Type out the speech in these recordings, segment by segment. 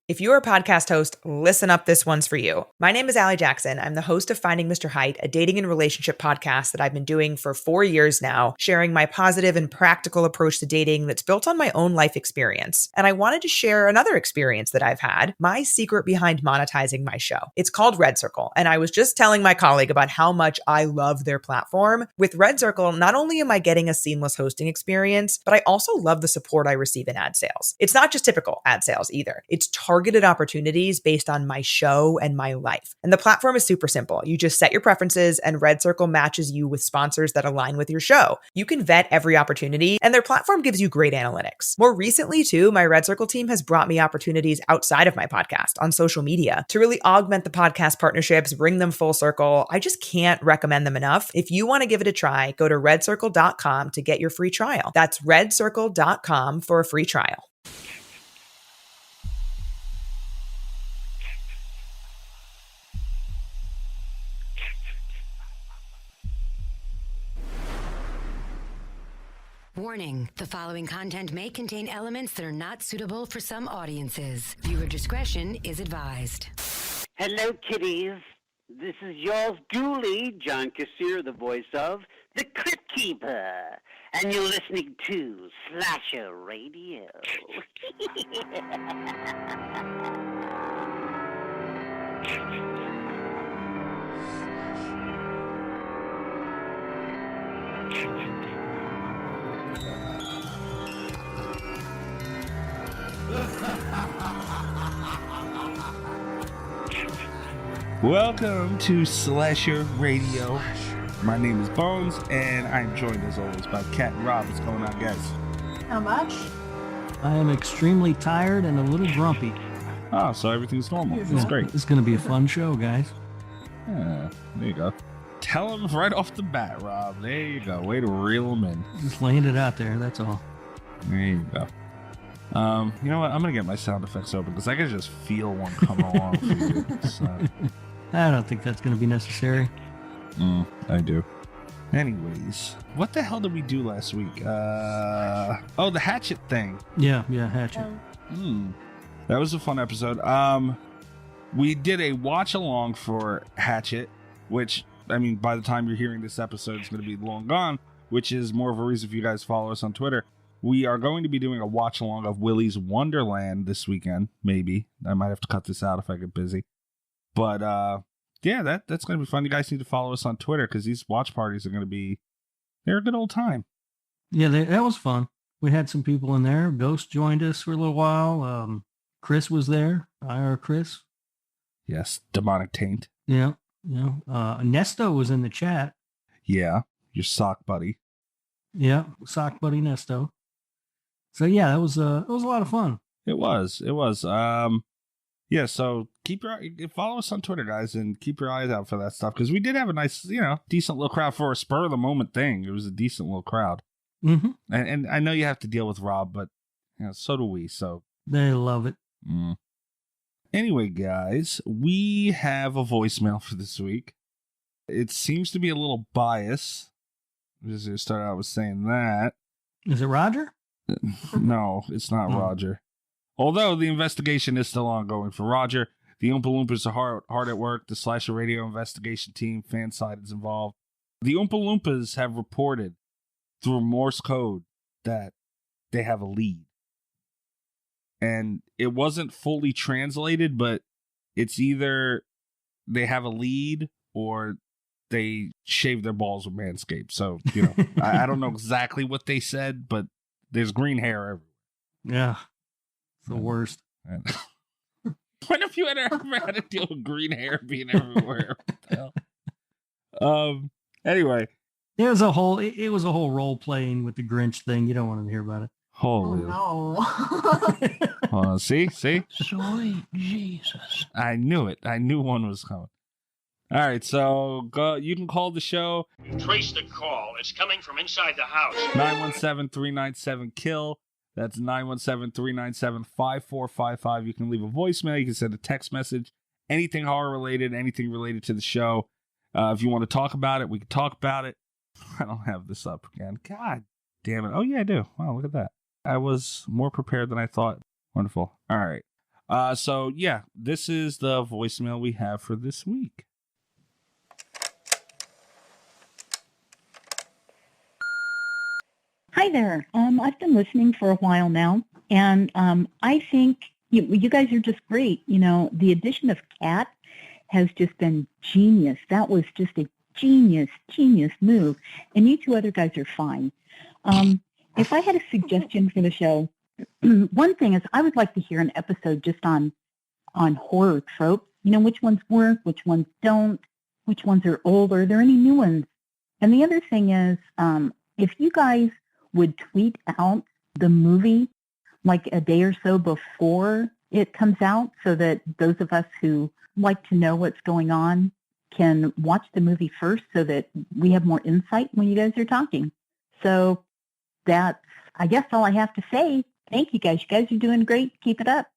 If you're a podcast host, listen up, this one's for you. My name is Allie Jackson. I'm the host of Finding Mr. Height, a dating and relationship podcast that I've been doing for 4 years now, sharing my positive and practical approach to dating that's built on my own life experience. And I wanted to share another experience that I've had, my secret behind monetizing my show. It's called Red Circle, and I was just telling my colleague about how much I love their platform. With Red Circle, not only am I getting a seamless hosting experience, but I also love the support I receive in ad sales. It's not just typical ad sales either. It's targeted opportunities based on my show and my life. And the platform is super simple. You just set your preferences and Red Circle matches you with sponsors that align with your show. You can vet every opportunity and their platform gives you great analytics. More recently too, my Red Circle team has brought me opportunities outside of my podcast on social media to really augment the podcast partnerships, bring them full circle. I just can't recommend them enough. If you want to give it a try, go to redcircle.com to get your free trial. That's redcircle.com for a free trial. Warning, the following content may contain elements that are not suitable for some audiences. Viewer discretion is advised. Hello, kiddies. This is yours duly, John Kassir, the voice of The Crypt Keeper. And you're listening to Slasher Radio. Welcome to Slasher Radio. My name is Bonez, and I'm joined as always by Kat and Rob. What's going on, guys? How much? I am extremely tired and a little grumpy. Oh, so everything's normal. That's great. It's going to be a fun show, guys. Yeah, there you go. Tell them right off the bat, Rob. There you go. Way to reel them in. Just laying it out there, that's all. There you go. You know what? I'm going to get my sound effects open because I can just feel one come along for you. So. I don't think that's going to be necessary. I do. Anyways, what the hell did we do last week? Oh, the Hatchet thing. Yeah, Hatchet. That was a fun episode. We did a watch along for Hatchet, which, I mean, by the time you're hearing this episode, it's going to be long gone, which is more of a reason for you guys to follow us on Twitter. We are going to be doing a watch along of Willy's Wonderland this weekend, maybe. I might have to cut this out if I get busy. But, yeah, that's going to be fun. You guys need to follow us on Twitter because these watch parties are going to be, they're a good old time. Yeah, that was fun. We had some people in there. Ghost joined us for a little while. Chris was there. IR Chris. Yes, Demonic Taint. Yeah. Nesto was in the chat. Yeah, your sock buddy. Yeah, sock buddy Nesto. So, yeah, it was a lot of fun. It was. Yeah, so follow us on Twitter, guys, and keep your eyes out for that stuff, because we did have a nice, decent little crowd for a spur-of-the-moment thing. It was a decent little crowd. Mm-hmm. And I know you have to deal with Rob, but so do we, so. They love it. Anyway, guys, we have a voicemail for this week. It seems to be a little biased. Just to start out with saying that. Is it Roger? No, it's not Roger. Although the investigation is still ongoing for Roger, the Oompa Loompas are hard at work. The Slasher Radio investigation team, fan side, is involved. The Oompa Loompas have reported through Morse code that they have a lead. And it wasn't fully translated, but it's either they have a lead or they shave their balls with Manscaped. So, I don't know exactly what they said, but there's green hair everywhere. Yeah. The worst. When have you ever had to deal with green hair being everywhere? What the hell? Anyway, it was a whole role playing with the Grinch thing. You don't want to hear about it. Holy no. See? Sweet Jesus. I knew it. I knew one was coming. All right, so go. You can call the show. Trace the call. It's coming from inside the house. 917-397-KILL. That's 917-397-5455. You can leave a voicemail. You can send a text message. Anything horror-related, anything related to the show. If you want to talk about it, we can talk about it. I don't have this up again. God damn it. Oh, yeah, I do. Wow, look at that. I was more prepared than I thought. Wonderful. All right. So yeah, this is the voicemail we have for this week. Hi there. I've been listening for a while now, and I think you guys are just great. You know, the addition of Kat has just been genius. That was just a genius move. And you two other guys are fine. If I had a suggestion for the show, one thing is I would like to hear an episode just on horror tropes. You know, which ones work, which ones don't, which ones are old. Are there any new ones? And the other thing is, if you guys would tweet out the movie like a day or so before it comes out so that those of us who like to know what's going on can watch the movie first so that we have more insight when you guys are talking. So that's, I guess, all I have to say. Thank you guys. You guys are doing great. Keep it up.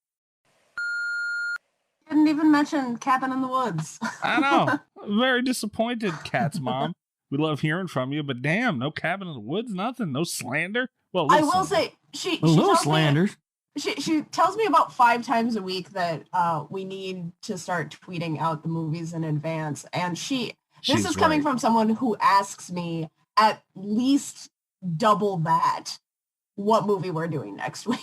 Didn't even mention Cabin in the Woods. I know. I'm very disappointed, Kat's mom. We love hearing from you, but damn, no Cabin in the Woods, nothing, no slander. Well, I will say she little tells slanders. She tells me about 5 times a week that we need to start tweeting out the movies in advance, and this is coming from someone who asks me at least double that what movie we're doing next week.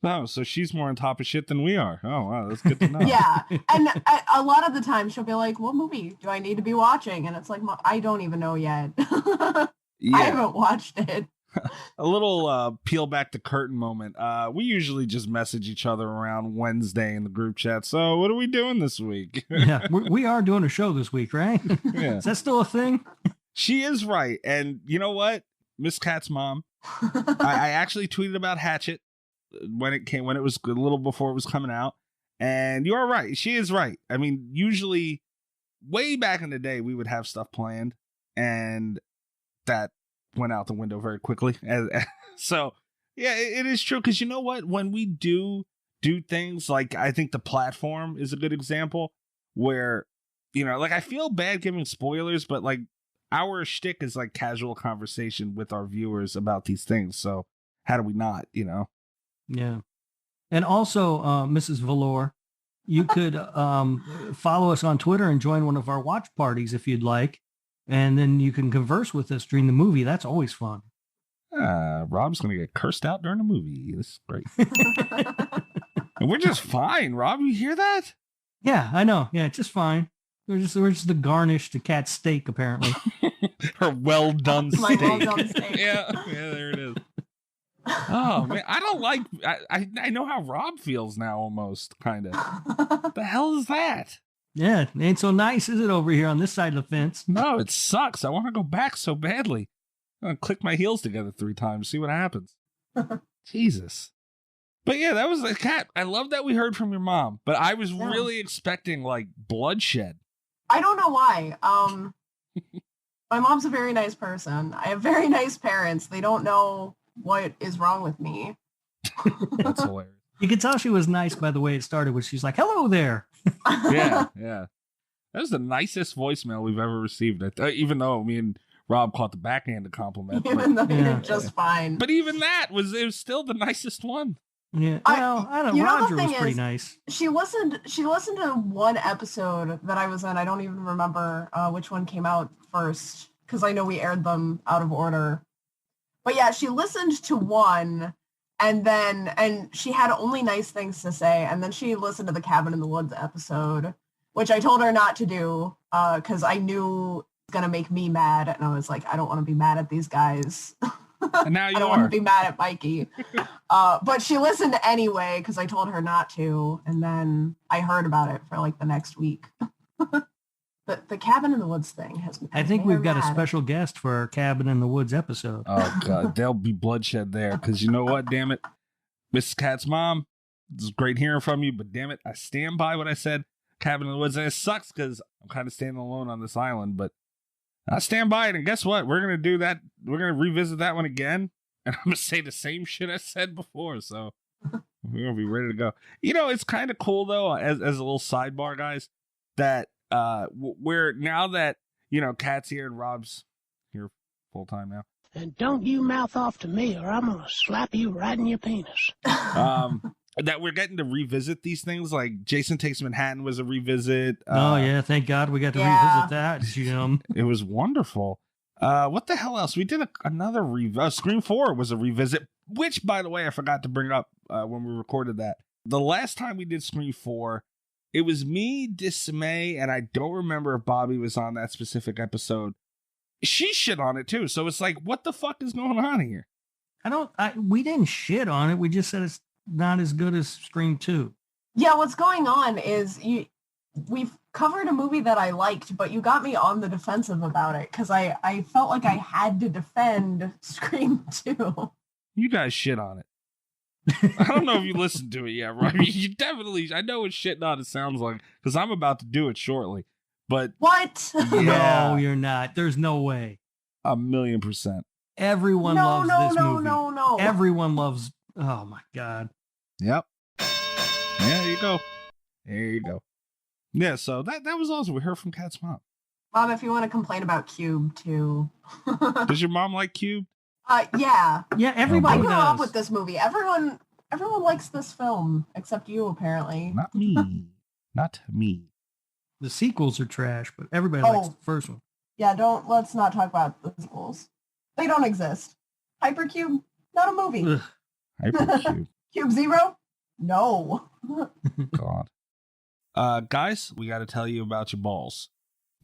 Oh, so she's more on top of shit than we are. Oh, wow, that's good to know. Yeah, and a lot of the time she'll be like, "What movie do I need to be watching?" And it's like, I don't even know yet. Yeah. I haven't watched it. A little peel back the curtain moment. We usually just message each other around Wednesday in the group chat. So what are we doing this week? Yeah, we are doing a show this week, right? Yeah. Is that still a thing? She is right. And you know what? Miss Kat's mom, I actually tweeted about Hatchet when it was a little before it was coming out. And you are right. She is right. I mean, usually way back in the day, we would have stuff planned and that went out the window very quickly. So yeah, it is true. Cause you know what, when we do things, like I think the platform is a good example where, you know, like I feel bad giving spoilers, but like our shtick is like casual conversation with our viewers about these things. So how do we not, you know? Yeah. And also, Mrs. Valor, you could follow us on Twitter and join one of our watch parties if you'd like. And then you can converse with us during the movie. That's always fun. Rob's going to get cursed out during the movie. This is great. And we're just fine, Rob. You hear that? Yeah, I know. Yeah, just fine. We're just the garnish to Cat's steak, apparently. Her well done My steak. well-done steak. Yeah, there it is. Oh man, I don't like. I know how Rob feels now, almost kind of. The hell is that? Yeah, it ain't so nice, is it, over here on this side of the fence? No, it sucks. I want to go back so badly. I'm gonna click my heels together 3 times, see what happens. Jesus. But yeah, that was a Cat. I love that we heard from your mom, but I was really expecting like bloodshed. I don't know why. My mom's a very nice person. I have very nice parents. They don't know what is wrong with me. That's hilarious. You could tell she was nice by the way it started, when she's like, "Hello there." Yeah. That was the nicest voicemail we've ever received. Even though me and Rob caught the backhanded compliment. Even though Yeah. you're just fine. But even that was still the nicest one. Yeah. Well, I don't know. you know, the Roger was thing pretty is, nice. She listened to one episode that I was in. I don't even remember which one came out first, because I know we aired them out of order. But yeah, she listened to one, and she had only nice things to say, and then she listened to the Cabin in the Woods episode, which I told her not to do, because I knew it was gonna make me mad, and I was like, I don't want to be mad at these guys. And now you I don't are. want to be mad at Mikey. But she listened anyway, because I told her not to, and then I heard about it for like the next week. The Cabin in the Woods thing has I think made we've her got a mad. special guest for our Cabin in the Woods episode. Oh God, there'll be bloodshed there. Because you know what? Damn it, Mrs. Cat's mom. It's great hearing from you, but damn it, I stand by what I said. Cabin in the Woods, and it sucks because I'm kind of standing alone on this island, but I stand by it. And guess what? We're gonna do that. We're gonna revisit that one again, and I'm gonna say the same shit I said before. So we're gonna be ready to go. You know, it's kind of cool though, as a little sidebar, guys, that we're now that you know Cat's here and Rob's here full time now. And don't you mouth off to me or I'm going to slap you right in your penis. that we're getting to revisit these things. Like Jason Takes Manhattan was a revisit. Oh yeah, thank God we got to revisit that, Jim. It was wonderful. What the hell else? We did another Scream 4 was a revisit, which, by the way, I forgot to bring up when we recorded that. The last time we did Scream 4, it was me, Dismay, and I don't remember if Bobby was on that specific episode. She shit on it too, so it's like, what the fuck is going on here? We didn't shit on it. We just said it's not as good as Scream 2. Yeah, what's going on is we've covered a movie that I liked, but you got me on the defensive about it because I felt like I had to defend Scream 2. You guys shit on it. I don't know if you listened to it yet, right? You definitely, I know what shitting on it sounds like because I'm about to do it shortly. But what? Yeah. No, you're not. There's no way. 1,000,000%. Everyone loves this movie. No. Everyone loves. Oh my God. Yep. Yeah, there you go. There you go. Yeah, so that was awesome. We heard from Kat's mom. Mom, if you want to complain about Cube too. Does your mom like Cube? Yeah. Yeah, everybody I grew does. up with this movie. Everyone likes this film except you, apparently. Not me. Not me. The sequels are trash, but everybody likes the first one. Yeah, let's not talk about the sequels. They don't exist. Hypercube, not a movie. Ugh. Hypercube. Cube Zero? No. God. Guys, we got to tell you about your balls.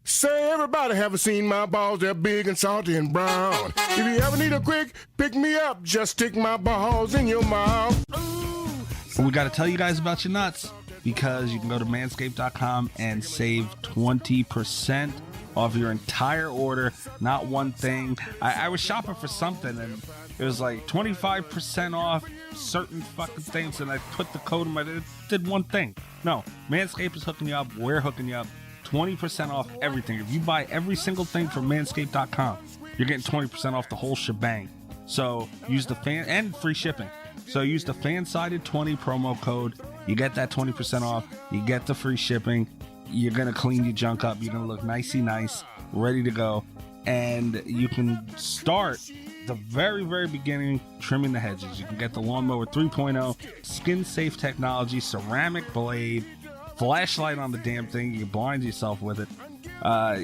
Say, everybody haven't seen my balls. They're big and salty and brown. If you ever need a quick pick me up, just stick my balls in your mouth. We got to tell you guys about your nuts because you can go to manscaped.com and save 20% off your entire order. Not one thing. I was shopping for something and it was like 25% off certain fucking things, and I put the code in it did one thing. No, Manscaped is hooking you up. We're hooking you up. 20% off everything. If you buy every single thing from manscaped.com, you're getting 20% off the whole shebang. So use the and free shipping. So use the Fansided 20 promo code. You get that 20% off. You get the free shipping. You're going to clean your junk up. You're going to look nicey nice, ready to go. And you can start the very, very beginning trimming the hedges. You can get the Lawnmower 3.0, skin-safe technology, ceramic blade, flashlight on the damn thing. You can blind yourself with it. I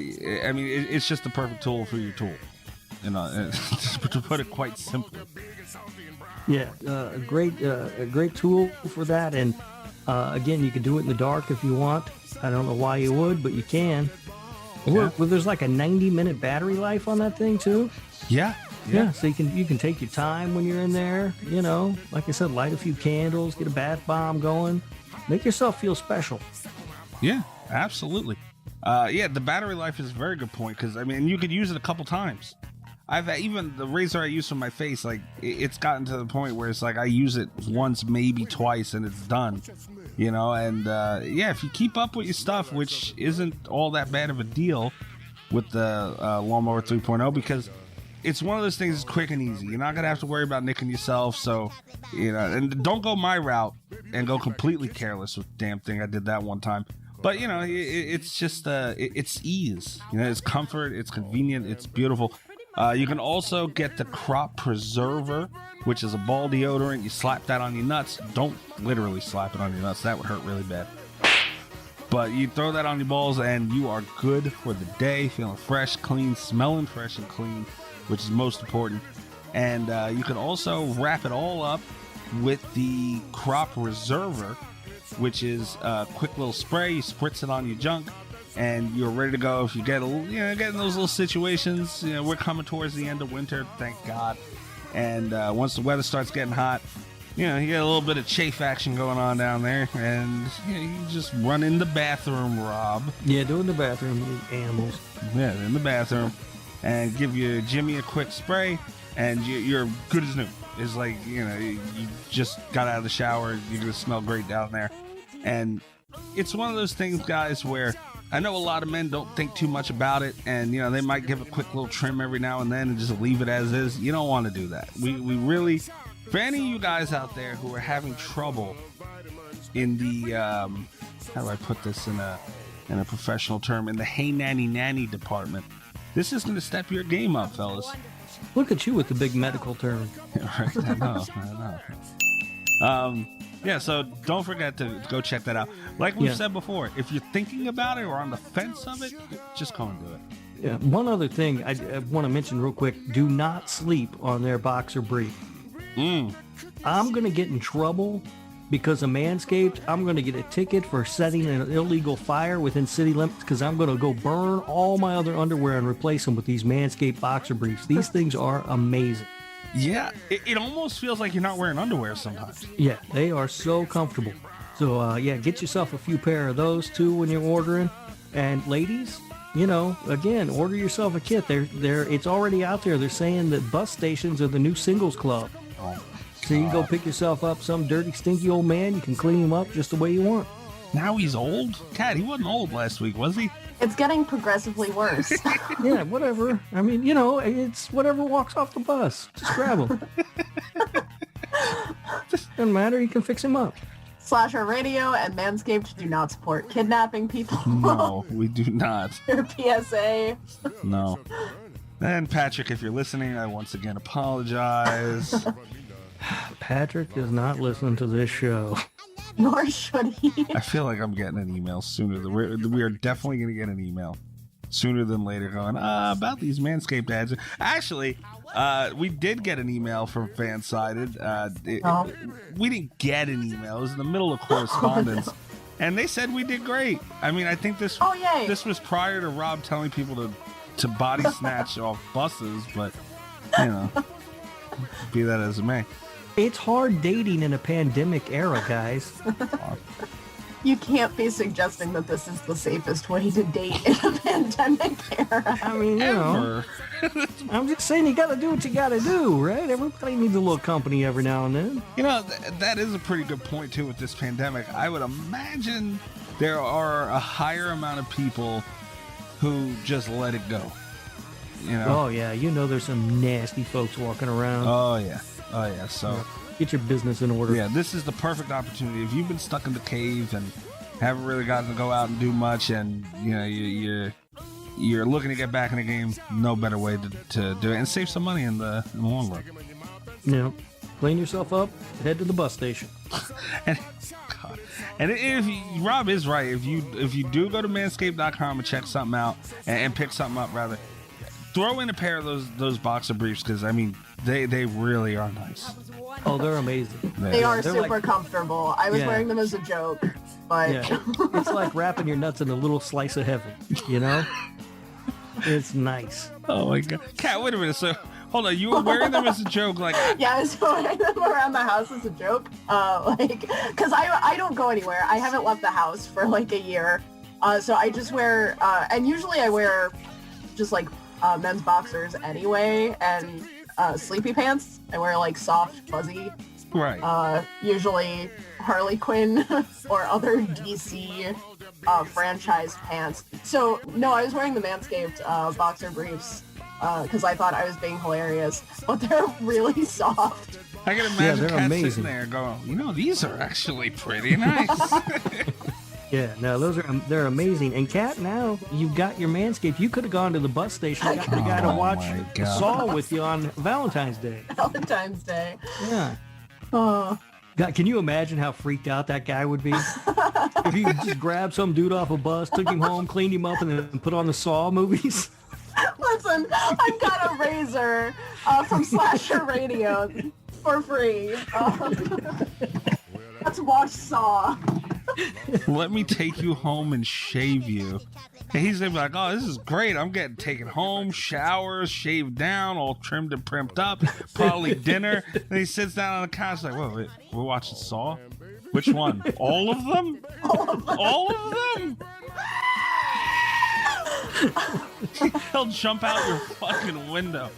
mean, it's just the perfect tool for your tool. You know, to put it quite simply. Yeah, a great tool for that. And again, you can do it in the dark if you want. I don't know why you would, but you can. Yeah. Well, there's like a 90-minute battery life on that thing too. Yeah. So you can take your time when you're in there. You know, like I said, light a few candles, get a bath bomb going, make yourself feel special. Yeah, absolutely. The battery life is a very good point because I mean you could use it a couple times. Even the razor I use for my face, like it's gotten to the point where it's like I use it once, maybe twice, and it's done. You know, and if you keep up with your stuff, which isn't all that bad of a deal with the Lawnmower 3.0, because it's one of those things that's quick and easy. You're not going to have to worry about nicking yourself. So, you know, and don't go my route and go completely careless with the damn thing. I did that one time. But, you know, it's just, it's ease. You know, it's comfort, it's convenient, it's beautiful. You can also get the Crop Preserver, which is a ball deodorant. You slap that on your nuts. Don't literally slap it on your nuts. That would hurt really bad. But you throw that on your balls and you are good for the day, feeling fresh, clean, smelling fresh and clean, which is most important. And you can also wrap it all up with the Crop Reserver, which is a quick little spray. You spritz it on your junk and you're ready to go. If you get get in those little situations, you know, we're coming towards the end of winter, thank God. And once the weather starts getting hot, you know, you get a little bit of chafe action going on down there, and you just run in the bathroom, Rob. Yeah, do it in the bathroom, you animals. Yeah, in the bathroom, and give your Jimmy a quick spray, and you're good as new. It's like, you know, you just got out of the shower, you're gonna smell great down there. And it's one of those things, guys, where I know a lot of men don't think too much about it, and you know, they might give a quick little trim every now and then and just leave it as is. You don't want to do that. We really, for any of you guys out there who are having trouble in the how do I put this in a professional term, in the hey nanny department, this is going to step your game up, fellas. Look at you with the big medical term. Right, I know. Yeah, so don't forget to go check that out. Like we've said before, if you're thinking about it or on the fence of it, just go and do it. Yeah. One other thing I want to mention real quick: do not sleep on their boxer brief. I'm gonna get in trouble because of Manscaped. I'm gonna get a ticket for setting an illegal fire within city limits because I'm gonna go burn all my other underwear and replace them with these Manscaped boxer briefs. These things are amazing. Yeah, it almost feels like you're not wearing underwear sometimes. Yeah, they are so comfortable. So, get yourself a few pair of those too when you're ordering. And ladies, again, order yourself a kit. It's already out there. They're saying that bus stations are the new singles club. So you can go pick yourself up some dirty, stinky old man. You can clean him up just the way you want. Now he's old? Cat, he wasn't old last week, was he? It's getting progressively worse. Yeah, whatever. I mean, it's whatever walks off the bus. Just grab him. Doesn't matter. You can fix him up. Slasher Radio and Manscaped do not support kidnapping people. No, we do not. Your PSA. No. And Patrick, if you're listening, I once again apologize. Patrick is not listening to this show. Nor should he. I feel like I'm getting an email sooner than we are definitely going to get an email sooner than later going about these Manscaped ads. Actually, we did get an email from Fansided. We didn't get an email. It was in the middle of correspondence. And they said we did great. I mean, I think this was prior to Rob telling people to body snatch off buses, but, be that as it may. It's hard dating in a pandemic era, guys. You can't be suggesting that this is the safest way to date in a pandemic era. I mean, I'm just saying you got to do what you got to do, right? Everybody needs a little company every now and then. That is a pretty good point, too, with this pandemic. I would imagine there are a higher amount of people who just let it go. Oh, yeah. There's some nasty folks walking around. Oh, yeah. So get your business in order. Yeah, this is the perfect opportunity. If you've been stuck in the cave and haven't really gotten to go out and do much, and you're looking to get back in the game, no better way to do it and save some money in the long run. Yeah, clean yourself up, head to the bus station. And if Rob is right, if you do go to manscaped.com and check something out and pick something up, rather, throw in a pair of those boxer briefs because they really are nice. Oh, they're amazing. They are super comfortable. I was wearing them as a joke, but it's like wrapping your nuts in a little slice of heaven. It's nice. Oh my god, Kat, wait a minute. So hold on, you were wearing them as a joke, like? Yeah, I was wearing them around the house as a joke, because I don't go anywhere. I haven't left the house for like a year, so I just wear, and usually I wear just like men's boxers anyway, and sleepy pants. I wear like soft, fuzzy, right? Usually Harley Quinn or other DC franchise pants. So no, I was wearing the Manscaped boxer briefs because I thought I was being hilarious, but they're really soft. I can imagine Kat sitting there going, these are actually pretty nice. Yeah, no, they're amazing. And Kat, now you've got your Manscaped. You could have gone to the bus station and got the guy to watch Saw with you on Valentine's Day. Valentine's Day. Yeah. Oh. God, can you imagine how freaked out that guy would be? If he just grabbed some dude off a bus, took him home, cleaned him up, and then put on the Saw movies? Listen, I've got a razor from Slasher Radio for free. Let's watch Saw. Let me take you home and shave you. And he's gonna be like, oh, this is great. I'm getting taken home, showers, shaved down, all trimmed and primped up, probably dinner. And he sits down on the couch like, wait, we're watching Saw? Which one? All of them? All of them? He'll jump out your fucking window.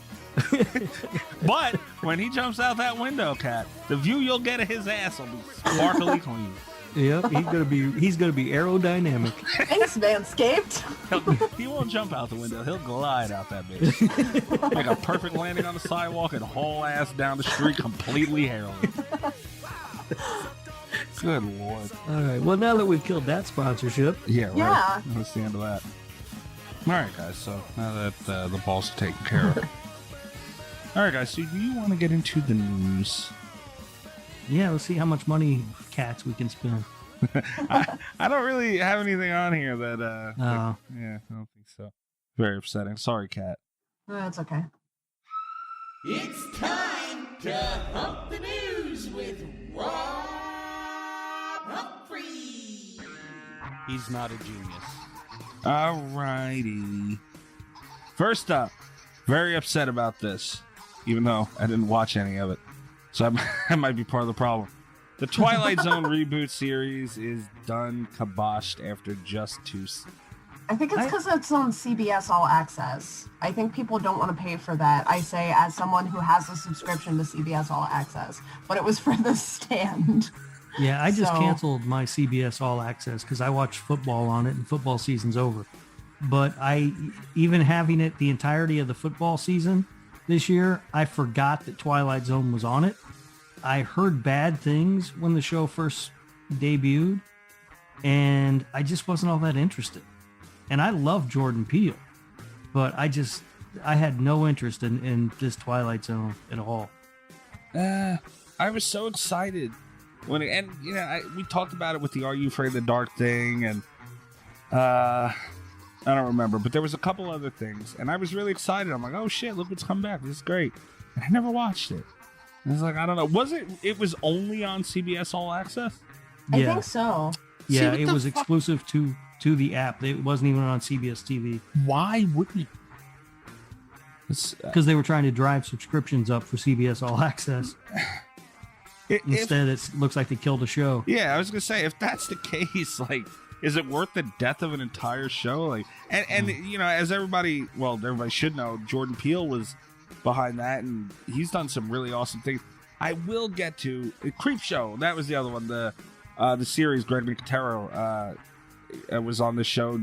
But when he jumps out that window, Kat, the view you'll get of his ass will be sparkly clean. Yep, he's gonna be aerodynamic. Thanks, Manscaped. He won't jump out the window. He'll glide out that bitch. Make a perfect landing on the sidewalk and haul ass down the street completely hairless. Good Lord. All right. Well, now that we've killed that sponsorship. Yeah, right. Yeah. That's the end of that. All right, guys. So now that the balls are taken care of. All right, guys. So do you want to get into the news? Yeah, let's see how much money cats we can spend. I don't really have anything on here that Oh. yeah, I don't think so. Very upsetting. Sorry, Kat. That's okay. It's time to hump the news with Rob Humphrey. He's not a genius. Alrighty. First up, very upset about this, even though I didn't watch any of it. So I might be part of the problem. The Twilight Zone reboot series is done, kiboshed after just 2 I think it's because it's on CBS All Access. I think people don't want to pay for that. I say as someone who has a subscription to CBS All Access, but it was for the stand. Yeah, I just canceled my CBS All Access because I watched football on it and football season's over. But even having it the entirety of the football season this year, I forgot that Twilight Zone was on it. I heard bad things when the show first debuted, and I just wasn't all that interested. And I love Jordan Peele, but I had no interest in this Twilight Zone at all. I was so excited when we talked about it with the Are You Afraid of the Dark thing, and I don't remember, but there was a couple other things, and I was really excited. I'm like, oh shit, look what's come back. This is great. And I never watched it. I was like, I don't know. It was only on CBS All Access? I think so. Yeah, it was exclusive to the app. It wasn't even on CBS TV. Why wouldn't you? Because they were trying to drive subscriptions up for CBS All Access. Instead, it looks like they killed the show. Yeah, I was gonna say, if that's the case, like, is it worth the death of an entire show? Like, and you know, as everybody should know, Jordan Peele was behind that, and he's done some really awesome things. I will get to Creep Show. That was the other one. The series. Greg Nicotero was on the show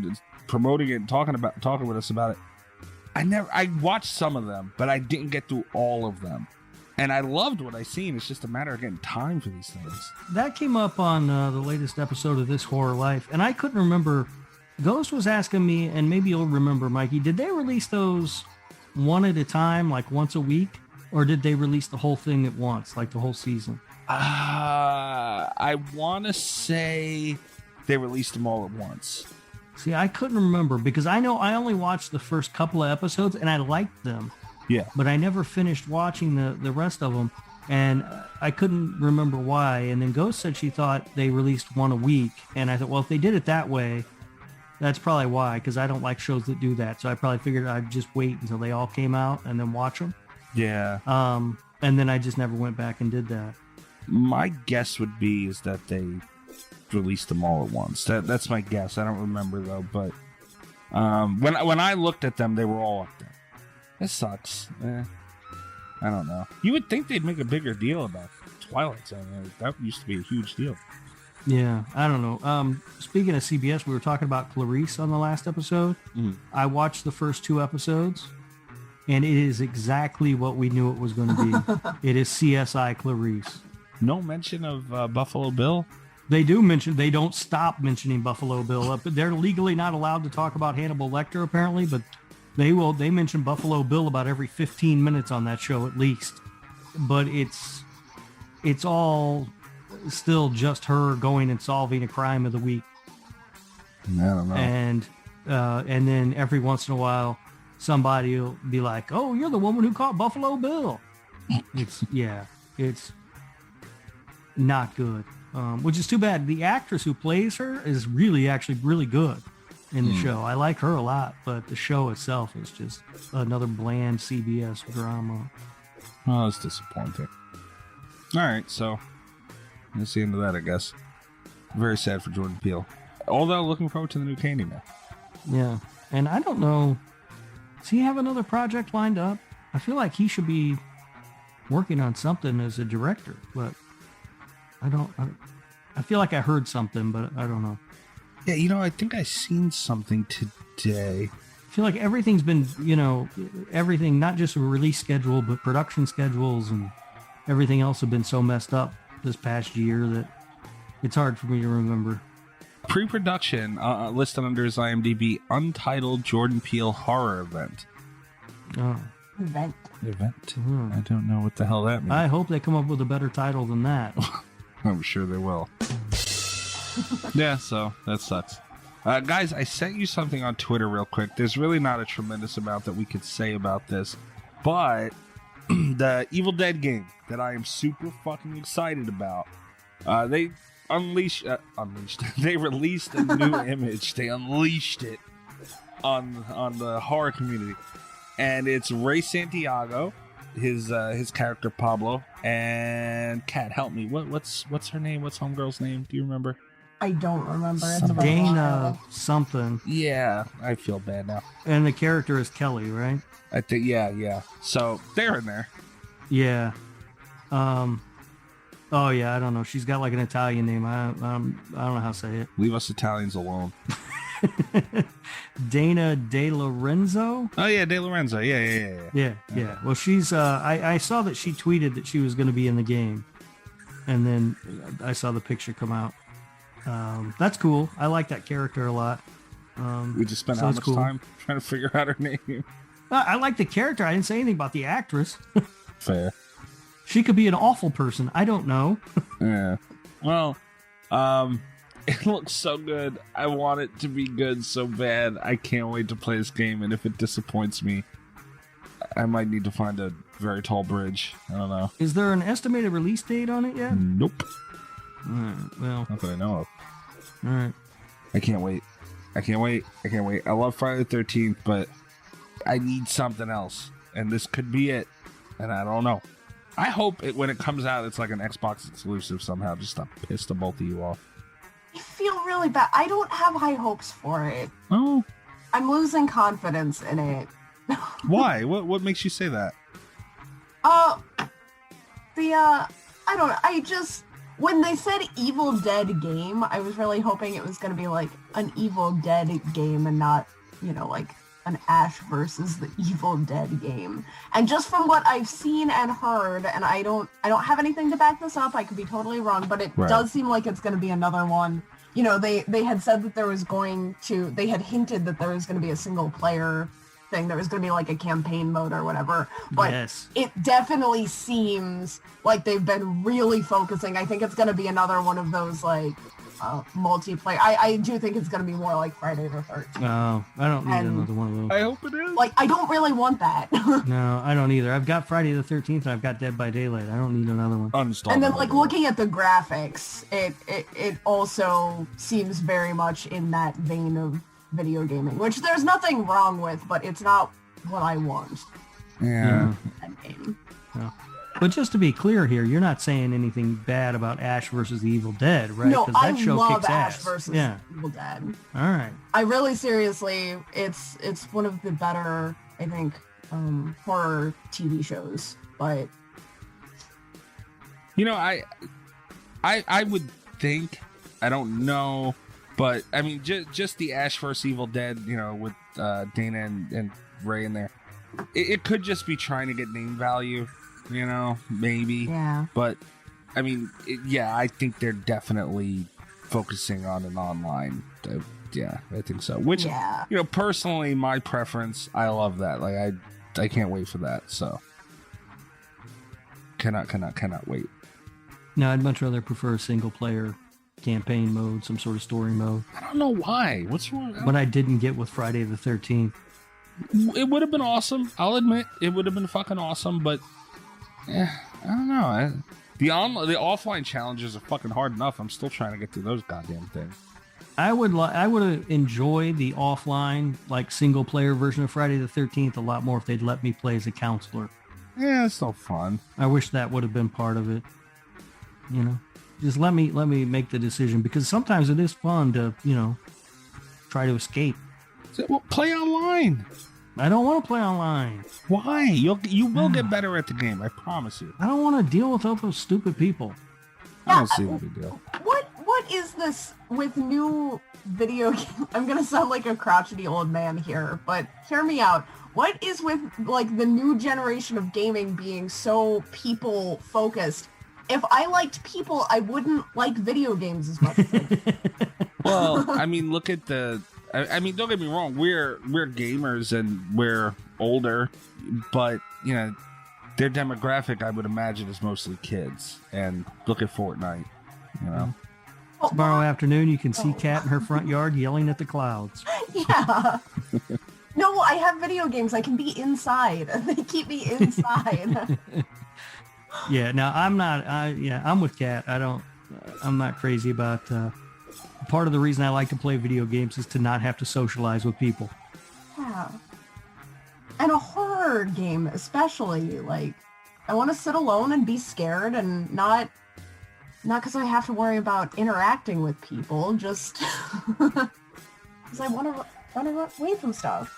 promoting it and talking with us about it. I watched some of them, but I didn't get through all of them. And I loved what I seen. It's just a matter of getting time for these things. That came up on the latest episode of This Horror Life, and I couldn't remember. Ghost was asking me, and maybe you'll remember, Mikey, did they release those one at a time, like once a week? Or did they release the whole thing at once, like the whole season? I want to say they released them all at once. See, I couldn't remember because I know I only watched the first couple of episodes and I liked them. Yeah. But I never finished watching the rest of them, and I couldn't remember why. And then Ghost said she thought they released one a week, and I thought, well, if they did it that way, that's probably why, because I don't like shows that do that. So I probably figured I'd just wait until they all came out and then watch them. Yeah. And then I just never went back and did that. My guess would be is that they released them all at once. That's my guess. I don't remember though, but when I looked at them, they were all up there. This sucks. I don't know. You would think they'd make a bigger deal about Twilight Zone. That used to be a huge deal. Yeah, I don't know. Speaking of CBS, we were talking about Clarice on the last episode. I watched the first 2 episodes, and it is exactly what we knew it was going to be. It is CSI Clarice. No mention of Buffalo Bill? They don't stop mentioning Buffalo Bill. They're legally not allowed to talk about Hannibal Lecter, apparently, but they mention Buffalo Bill about every 15 minutes on that show at least. But it's all still just her going and solving a crime of the week. I don't know. And then every once in a while, somebody will be like, "Oh, you're the woman who caught Buffalo Bill." It's not good. Which is too bad. The actress who plays her is actually really good in the show. I like her a lot, but the show itself is just another bland CBS drama. Oh, it's disappointing. All right, so that's the end of that, I guess. Very sad for Jordan Peele. Although, looking forward to the new Candyman. Yeah, and I don't know. Does he have another project lined up? I feel like he should be working on something as a director, but I feel like I heard something, but I don't know. Yeah, I think I seen something today. I feel like everything's been, everything, not just a release schedule, but production schedules and everything else have been so messed up this past year that it's hard for me to remember. Pre-production, listed under his IMDb, Untitled Jordan Peele Horror Event. Oh. Event. I don't know what the hell that means. I hope they come up with a better title than that. I'm sure they will. Yeah, so that sucks. Guys, I sent you something on Twitter real quick. There's really not a tremendous amount that we could say about this, but the Evil Dead game that I am super fucking excited about, they they released a new image. They unleashed it on the horror community, and it's Ray Santiago, his character Pablo, and Kat, help me. What's her name? What's Homegirl's name? Do you remember? I don't remember. It's been a Dana while. something. Yeah, I feel bad now. And the character is Kelly, right? I think yeah. So they're in there. Yeah. Oh yeah, I don't know. She's got like an Italian name. I don't know how to say it. Leave us Italians alone. Dana De Lorenzo. Oh yeah, De Lorenzo. Yeah. Well, she's. I saw that she tweeted that she was going to be in the game, and then I saw the picture come out. That's cool. I like that character a lot. We just spent how much time trying to figure out her name? I like the character. I didn't say anything about the actress. Fair. She could be an awful person. I don't know. Yeah. Well, it looks so good. I want it to be good so bad. I can't wait to play this game, and if it disappoints me, I might need to find a very tall bridge. I don't know. Is there an estimated release date on it yet? Nope. All right, well, not that I know of. All right. I can't wait. I love Friday the 13th, but I need something else, and this could be it, and I don't know. I hope when it comes out, it's like an Xbox exclusive somehow, just to piss the both of you off. I feel really bad. I don't have high hopes for it. Oh. I'm losing confidence in it. Why? What makes you say that? I don't know. I just, when they said Evil Dead game, I was really hoping it was going to be like an Evil Dead game and not, like an Ash versus the Evil Dead game. And just from what I've seen and heard, and I don't have anything to back this up, I could be totally wrong, but it does seem like it's going to be another one. They had said that they had hinted that there was going to be a single player thing. There was going to be like a campaign mode or whatever, but It definitely seems like they've been really focusing. I think it's going to be another one of those like multiplayer. I do think it's going to be more like Friday the 13th. Oh, I don't need another one of those. I hope it is. Like, I don't really want that. No, I don't either. I've got Friday the 13th and I've got Dead by Daylight. I don't need another one. And then like looking at the graphics, it also seems very much in that vein of video gaming, which there's nothing wrong with, but it's not what I want. Yeah. No. But just to be clear here, you're not saying anything bad about Ash versus the Evil Dead, right? No, I that show love kicks Ash ass. versus Evil Dead. All right. I really seriously, it's one of the better, I think, horror TV shows. But I would think, I don't know, but I mean, just the Ash vs. Evil Dead, with Dana and Ray in there, it could just be trying to get name value, maybe. Yeah. But I mean, I think they're definitely focusing on an online. Yeah, I think so. Which, personally, my preference, I love that. Like, I can't wait for that. So, cannot wait. No, I'd much rather prefer a single player campaign mode, some sort of story mode. I don't know why. What's wrong? What I didn't get with Friday the 13th. It would have been awesome. I'll admit, it would have been fucking awesome, but I don't know. The offline challenges are fucking hard enough. I'm still trying to get through those goddamn things. I would enjoy the offline, like single player version of Friday the 13th a lot more if they'd let me play as a counselor. Yeah, it's no fun. I wish that would have been part of it. Just let me make the decision, because sometimes it is fun to, try to escape. Well, play online. I don't want to play online. Why? You will get better at the game, I promise you. I don't want to deal with all those stupid people. I don't see the big deal. What is this with new video games? I'm gonna sound like a crotchety old man here, but hear me out. What is with like the new generation of gaming being so people focused? If I liked people, I wouldn't like video games as much. Well, I mean, look at the I mean, don't get me wrong. We're gamers and we're older, but you know, their demographic, I would imagine, is mostly kids and look at Fortnite. You know, tomorrow afternoon you can see Kat in her front yard yelling at the clouds. Yeah. No, I have video games. I can be inside. They keep me inside. Yeah. Now I'm not. I'm with Kat. I'm not crazy about. Part of the reason I like to play video games is to not have to socialize with people. Yeah. And a horror game, especially. Like, I want to sit alone and be scared and not because I have to worry about interacting with people, just because I want to run away from stuff.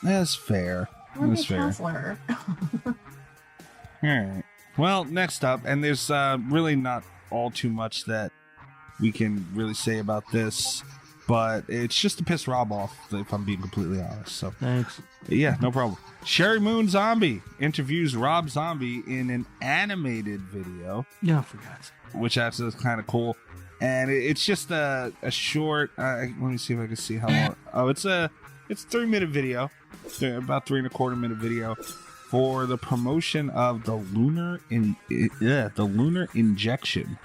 That's fair. I want to be a counselor. All right. Well, next up, and there's really not all too much that we can really say about this, but it's just to piss Rob off, if I'm being completely honest. So thanks. Yeah, no problem. Sherry Moon Zombie interviews Rob Zombie in an animated video. Yeah, I forgot. Which actually is kind of cool. And it's just a short, let me see if I can see how long. Oh, it's a 3-minute video, about 3.25-minute video for the promotion of the lunar injection.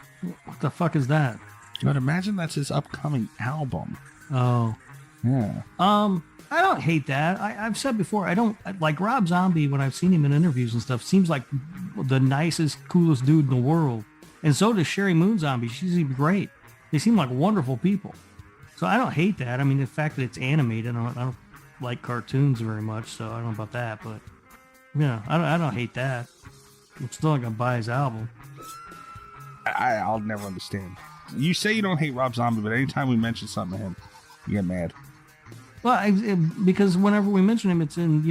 What the fuck is that? But imagine that's his upcoming album. Oh. Yeah. I don't hate that. I've said before, I don't like Rob Zombie when I've seen him in interviews and stuff. Seems like the nicest, coolest dude in the world. And so does Sherry Moon Zombie. She's great. They seem like wonderful people. So I don't hate that. I mean, the fact that it's animated, I don't like cartoons very much, so I don't know about that. But yeah, I don't hate that. I'm still not gonna buy his album. I'll never understand. You say you don't hate Rob Zombie, but anytime we mention something to him, you get mad. Well, because whenever we mention him, it's in,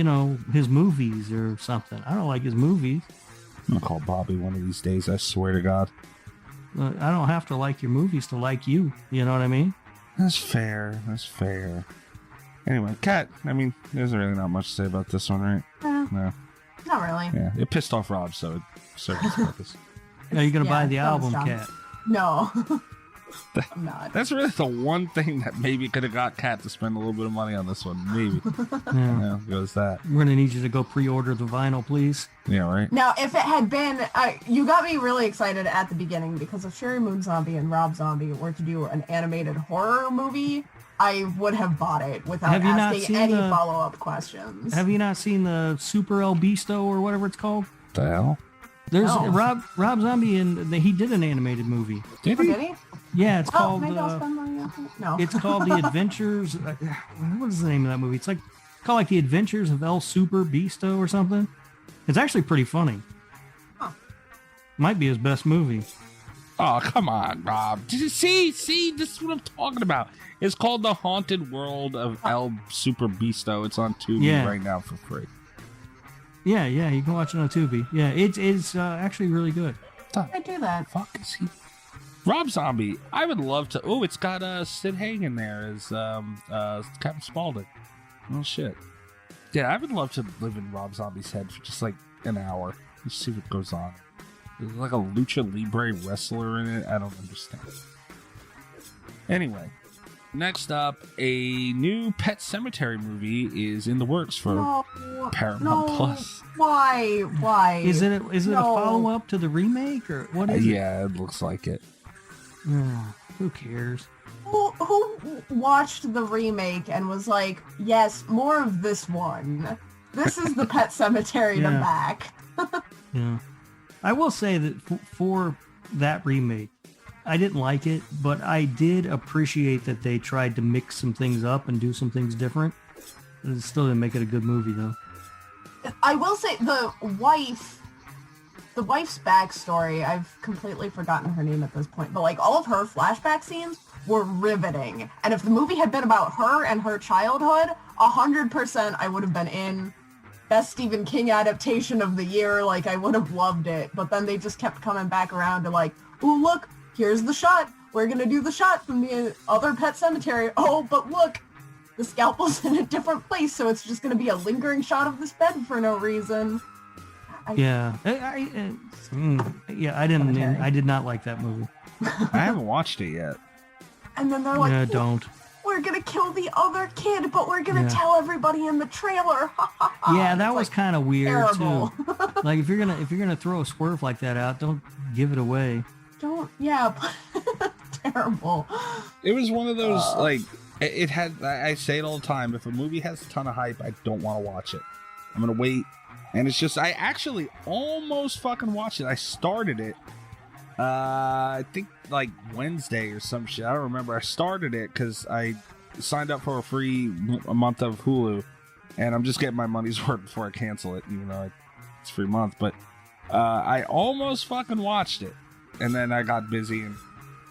his movies or something. I don't like his movies. I'm going to call Bobby one of these days, I swear to God. I don't have to like your movies to like you. You know what I mean? That's fair. Anyway, Kat, I mean, there's really not much to say about this one, right? No. Not really. Yeah, it pissed off Rob, so it served its purpose. Are you going to buy the album, Kat? No. I'm not. That's really the one thing that maybe could have got Kat to spend a little bit of money on this one. Maybe. Yeah, goes that. We're going to need you to go pre-order the vinyl, please. Yeah, right? Now, if it had been... you got me really excited at the beginning because if Sherry Moon Zombie and Rob Zombie were to do an animated horror movie, I would have bought it without asking any follow-up questions. Have you not seen the Super El Bisto or whatever it's called? The hell? There's Rob Zombie, and he did an animated movie. Did he? Did he? Yeah, it's called. Maybe I'll spend money on it. No. It's called The Adventures. What is the name of that movie? It's called like The Adventures of El Super Bisto or something. It's actually pretty funny. Huh. Might be his best movie. Oh, come on, Rob. See, this is what I'm talking about. It's called The Haunted World of El Super Bisto. It's on Tubi right now for free. Yeah, you can watch it on Tubi. Yeah, it's actually really good. I do that. Fuck is he? Rob Zombie. I would love to. Oh, it's got Sid Haig in there as Captain Spaulding. Oh shit. Yeah, I would love to live in Rob Zombie's head for just like an hour. Just see what goes on. There's like a lucha libre wrestler in it. I don't understand. Anyway. Next up, a new Pet Sematary movie is in the works for Paramount Plus. Why? Is it a follow-up to the remake, or what is it? Yeah, it looks like it. Who cares? Who watched the remake and was like, yes, more of this one. This is the Pet Sematary to back. Yeah. I will say that for that remake, I didn't like it, but I did appreciate that they tried to mix some things up and do some things different. It still didn't make it a good movie, though. I will say the wife's backstory, I've completely forgotten her name at this point, but like all of her flashback scenes were riveting. And if the movie had been about her and her childhood, 100% I would have been in. Best Stephen King adaptation of the year, like I would have loved it. But then they just kept coming back around to like, ooh, look, here's the shot. We're going to do the shot from the other Pet Sematary. Oh, but look, the scalpel's in a different place, so it's just going to be a lingering shot of this bed for no reason. I did not like that movie. I haven't watched it yet. And then they're like, don't. We're they're gonna kill the other kid, but we're gonna tell everybody in the trailer. Yeah, that was kind of weird terrible. too. Like if you're gonna throw a swerve like that out, don't give it away. Don't, terrible. It was one of those, like, it had, I say it all the time, if a movie has a ton of hype, I don't want to watch it. I'm going to wait. And it's just, I actually almost fucking watched it. I started it, I think, like, Wednesday or some shit. I don't remember. I started it because I signed up for a month of Hulu. And I'm just getting my money's worth before I cancel it, even though it's a free month. But I almost fucking watched it. And then I got busy and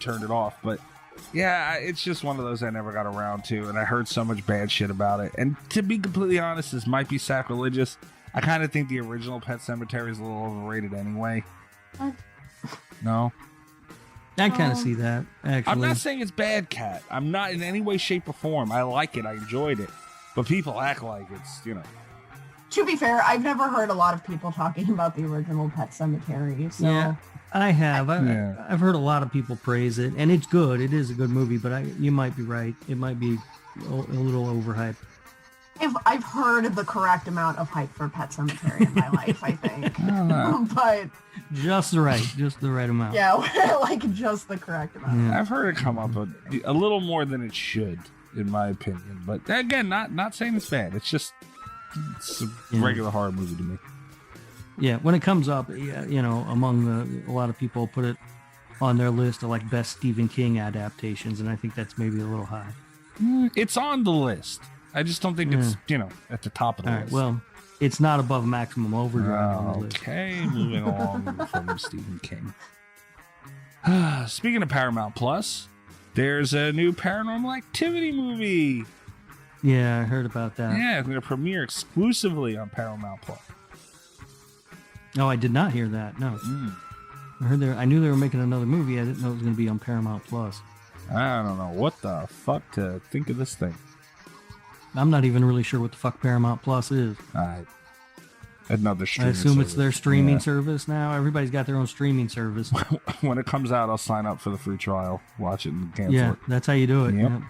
turned it off. But yeah, it's just one of those I never got around to. And I heard so much bad shit about it. And to be completely honest, this might be sacrilegious. I kind of think the original Pet Sematary is a little overrated anyway. No? I kind of see that, actually. I'm not saying it's bad, Cat. I'm not in any way, shape, or form. I like it. I enjoyed it. But people act like it's, To be fair, I've never heard a lot of people talking about the original Pet Sematary. So. Yeah, I have. I've heard a lot of people praise it, and it's good. It is a good movie, but you might be right. It might be a little overhyped. I've heard the correct amount of hype for Pet Sematary in my life, I think. I don't know. But just the right amount. Yeah, like just the correct amount. Yeah. I've heard it come up a little more than it should, in my opinion. But again, not saying it's bad. It's just it's a regular horror movie to me. Yeah, when it comes up, among a lot of people put it on their list of like best Stephen King adaptations, and I think that's maybe a little high. It's on the list. I just don't think it's, at the top of the list. Well, it's not above Maximum Overdrive on the list. Okay, moving along from Stephen King. Speaking of Paramount Plus, there's a new Paranormal Activity movie. Yeah, I heard about that. Yeah, it's going to premiere exclusively on Paramount Plus. Oh, I did not hear that. No. I knew they were making another movie. I didn't know it was going to be on Paramount Plus. I don't know what the fuck to think of this thing. I'm not even really sure what the fuck Paramount Plus is. Another streaming I assume service. it's their streaming service now. Everybody's got their own streaming service. When it comes out, I'll sign up for the free trial, watch it, and cancel Yeah, it. that's how you do it. Yep.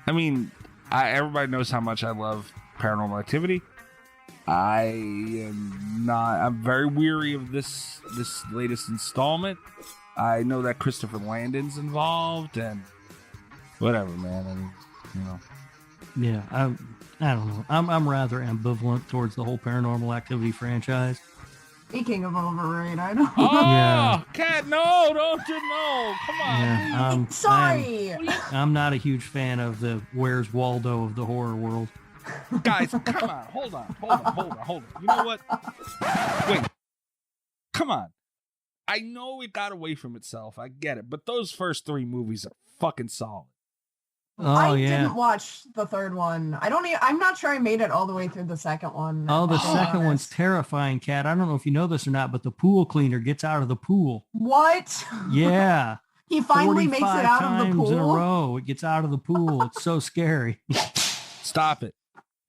I mean, everybody knows how much I love Paranormal Activity. I'm very weary of this latest installment. I know that Christopher Landon's involved, and whatever, man. I mean, Yeah, I don't know. I'm rather ambivalent towards the whole Paranormal Activity franchise. Speaking of overrated, I don't. Oh, Cat, no, don't you know? Come on. Yeah, sorry. I'm not a huge fan of the Where's Waldo of the horror world. Guys, come on. Hold on. You know what? Wait. Come on. I know it got away from itself. I get it. But those first three movies are fucking solid. I didn't watch the third one. I'm not sure I made it all the way through the second one. Oh, the second one's terrifying, Cat. I don't know if you know this or not, but the pool cleaner gets out of the pool. What? Yeah. He finally makes it out of the pool? 45 times in a row. It gets out of the pool. It's so scary. Stop it.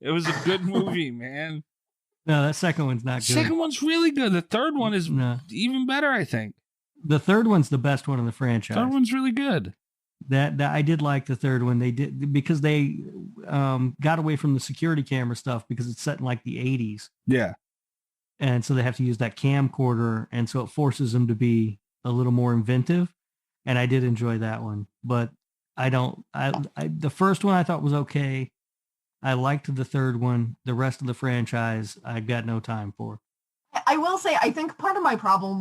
It was a good movie, man. No, that second one's not good. Second one's really good. The third one is even better, I think. The third one's the best one in the franchise. Third one's really good. That I did like the third one. They did because they got away from the security camera stuff because it's set in like the 80s. Yeah. And so they have to use that camcorder, and so it forces them to be a little more inventive. And I did enjoy that one, but the first one I thought was okay. I liked the third one. The rest of the franchise, I've got no time for. I will say, I think part of my problem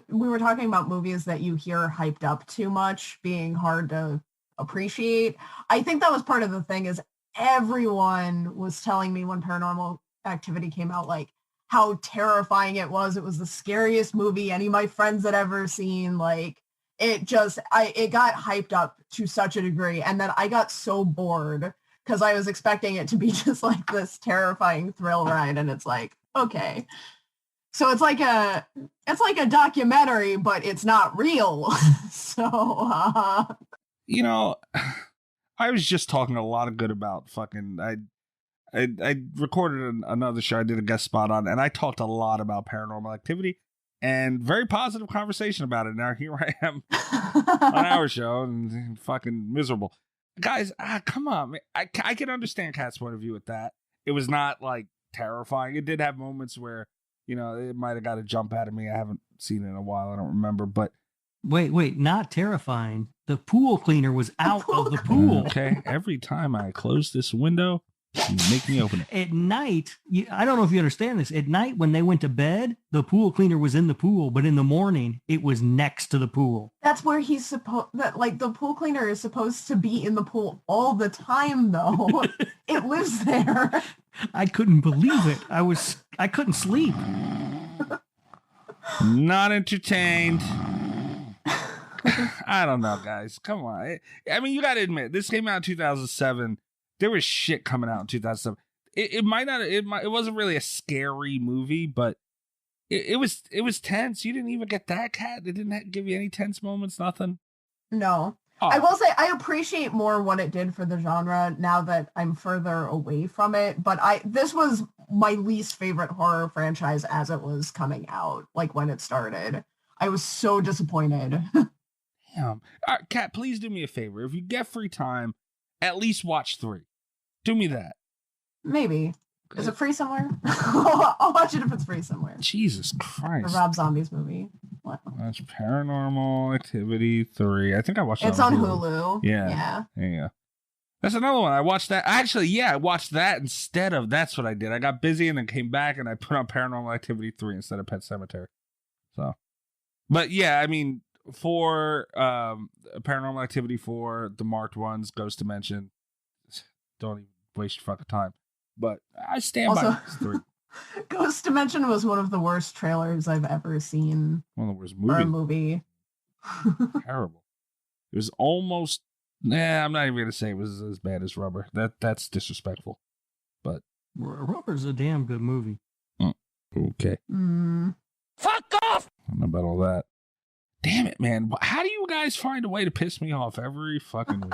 we were talking about movies that you hear hyped up too much being hard to appreciate. I think that was part of the thing is everyone was telling me when Paranormal Activity came out, like how terrifying it was. It was the scariest movie any of my friends had ever seen. Like it got hyped up to such a degree. And then I got so bored because I was expecting it to be just like this terrifying thrill ride. And it's like, okay. So it's like a documentary, but it's not real. So, I was just talking a lot of good about fucking. I recorded another show I did a guest spot on, and I talked a lot about Paranormal Activity, and very positive conversation about it. Now here I am on our show and fucking miserable. guys, come on, man. I can understand Kat's point of view with that. It was not like terrifying. It did have moments where, it might have got a jump out of me. I haven't seen it in a while. I don't remember, but Wait, not terrifying. The pool cleaner was out of the pool. Okay, every time I close this window, you make me open it. At night, I don't know if you understand this. At night, when they went to bed, the pool cleaner was in the pool, but in the morning, it was next to the pool. That's where he's supposed, the pool cleaner is supposed to be in the pool all the time, though. It lives there. I couldn't believe it. I couldn't sleep. Not entertained. I don't know, guys. Come on. I mean, you got to admit, this came out in 2007. There was shit coming out in 2007. It wasn't really a scary movie, but it was tense. You didn't even get that, Cat. It didn't give you any tense moments, nothing. No. Oh. I will say I appreciate more what it did for the genre now that I'm further away from it. But this was my least favorite horror franchise as it was coming out, like when it started. I was so disappointed. Damn. Kat, please do me a favor. If you get free time, at least watch 3. Do me that. Maybe. Is it free somewhere? I'll watch it if it's free somewhere. Jesus Christ. The Rob Zombies movie. What? That's Paranormal Activity 3. I think I watched that. It's on Hulu. Yeah. That's another one. I watched that. Actually, I watched that instead of, that's what I did. I got busy and then came back and I put on Paranormal Activity 3 instead of Pet Sematary. So, but yeah, I mean, for Paranormal Activity 4, the marked ones, Ghost Dimension, don't even waste your fucking time. But I stand by these 3. Ghost Dimension was one of the worst trailers I've ever seen. One of the worst movies. For a movie. Terrible. It was almost, I'm not even going to say it was as bad as Rubber. That's disrespectful. But Rubber's a damn good movie. Okay. Fuck off! I don't know about all that. Damn it, man. How do you guys find a way to piss me off every fucking week?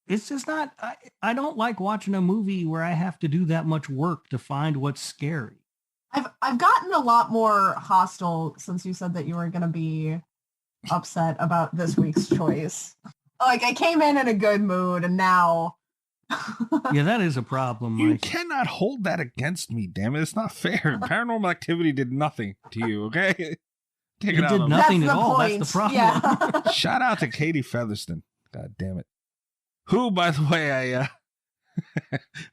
It's just not, I don't like watching a movie where I have to do that much work to find what's scary. I've gotten a lot more hostile since you said that you were going to be upset about this week's choice. Like, I came in a good mood and now... Yeah, that is a problem, Mike. You cannot hold that against me, damn it. It's not fair. Paranormal Activity did nothing to you, okay? It did nothing at all. That's the problem. Yeah. Shout out to Katie Featherston. God damn it. Who, by the way,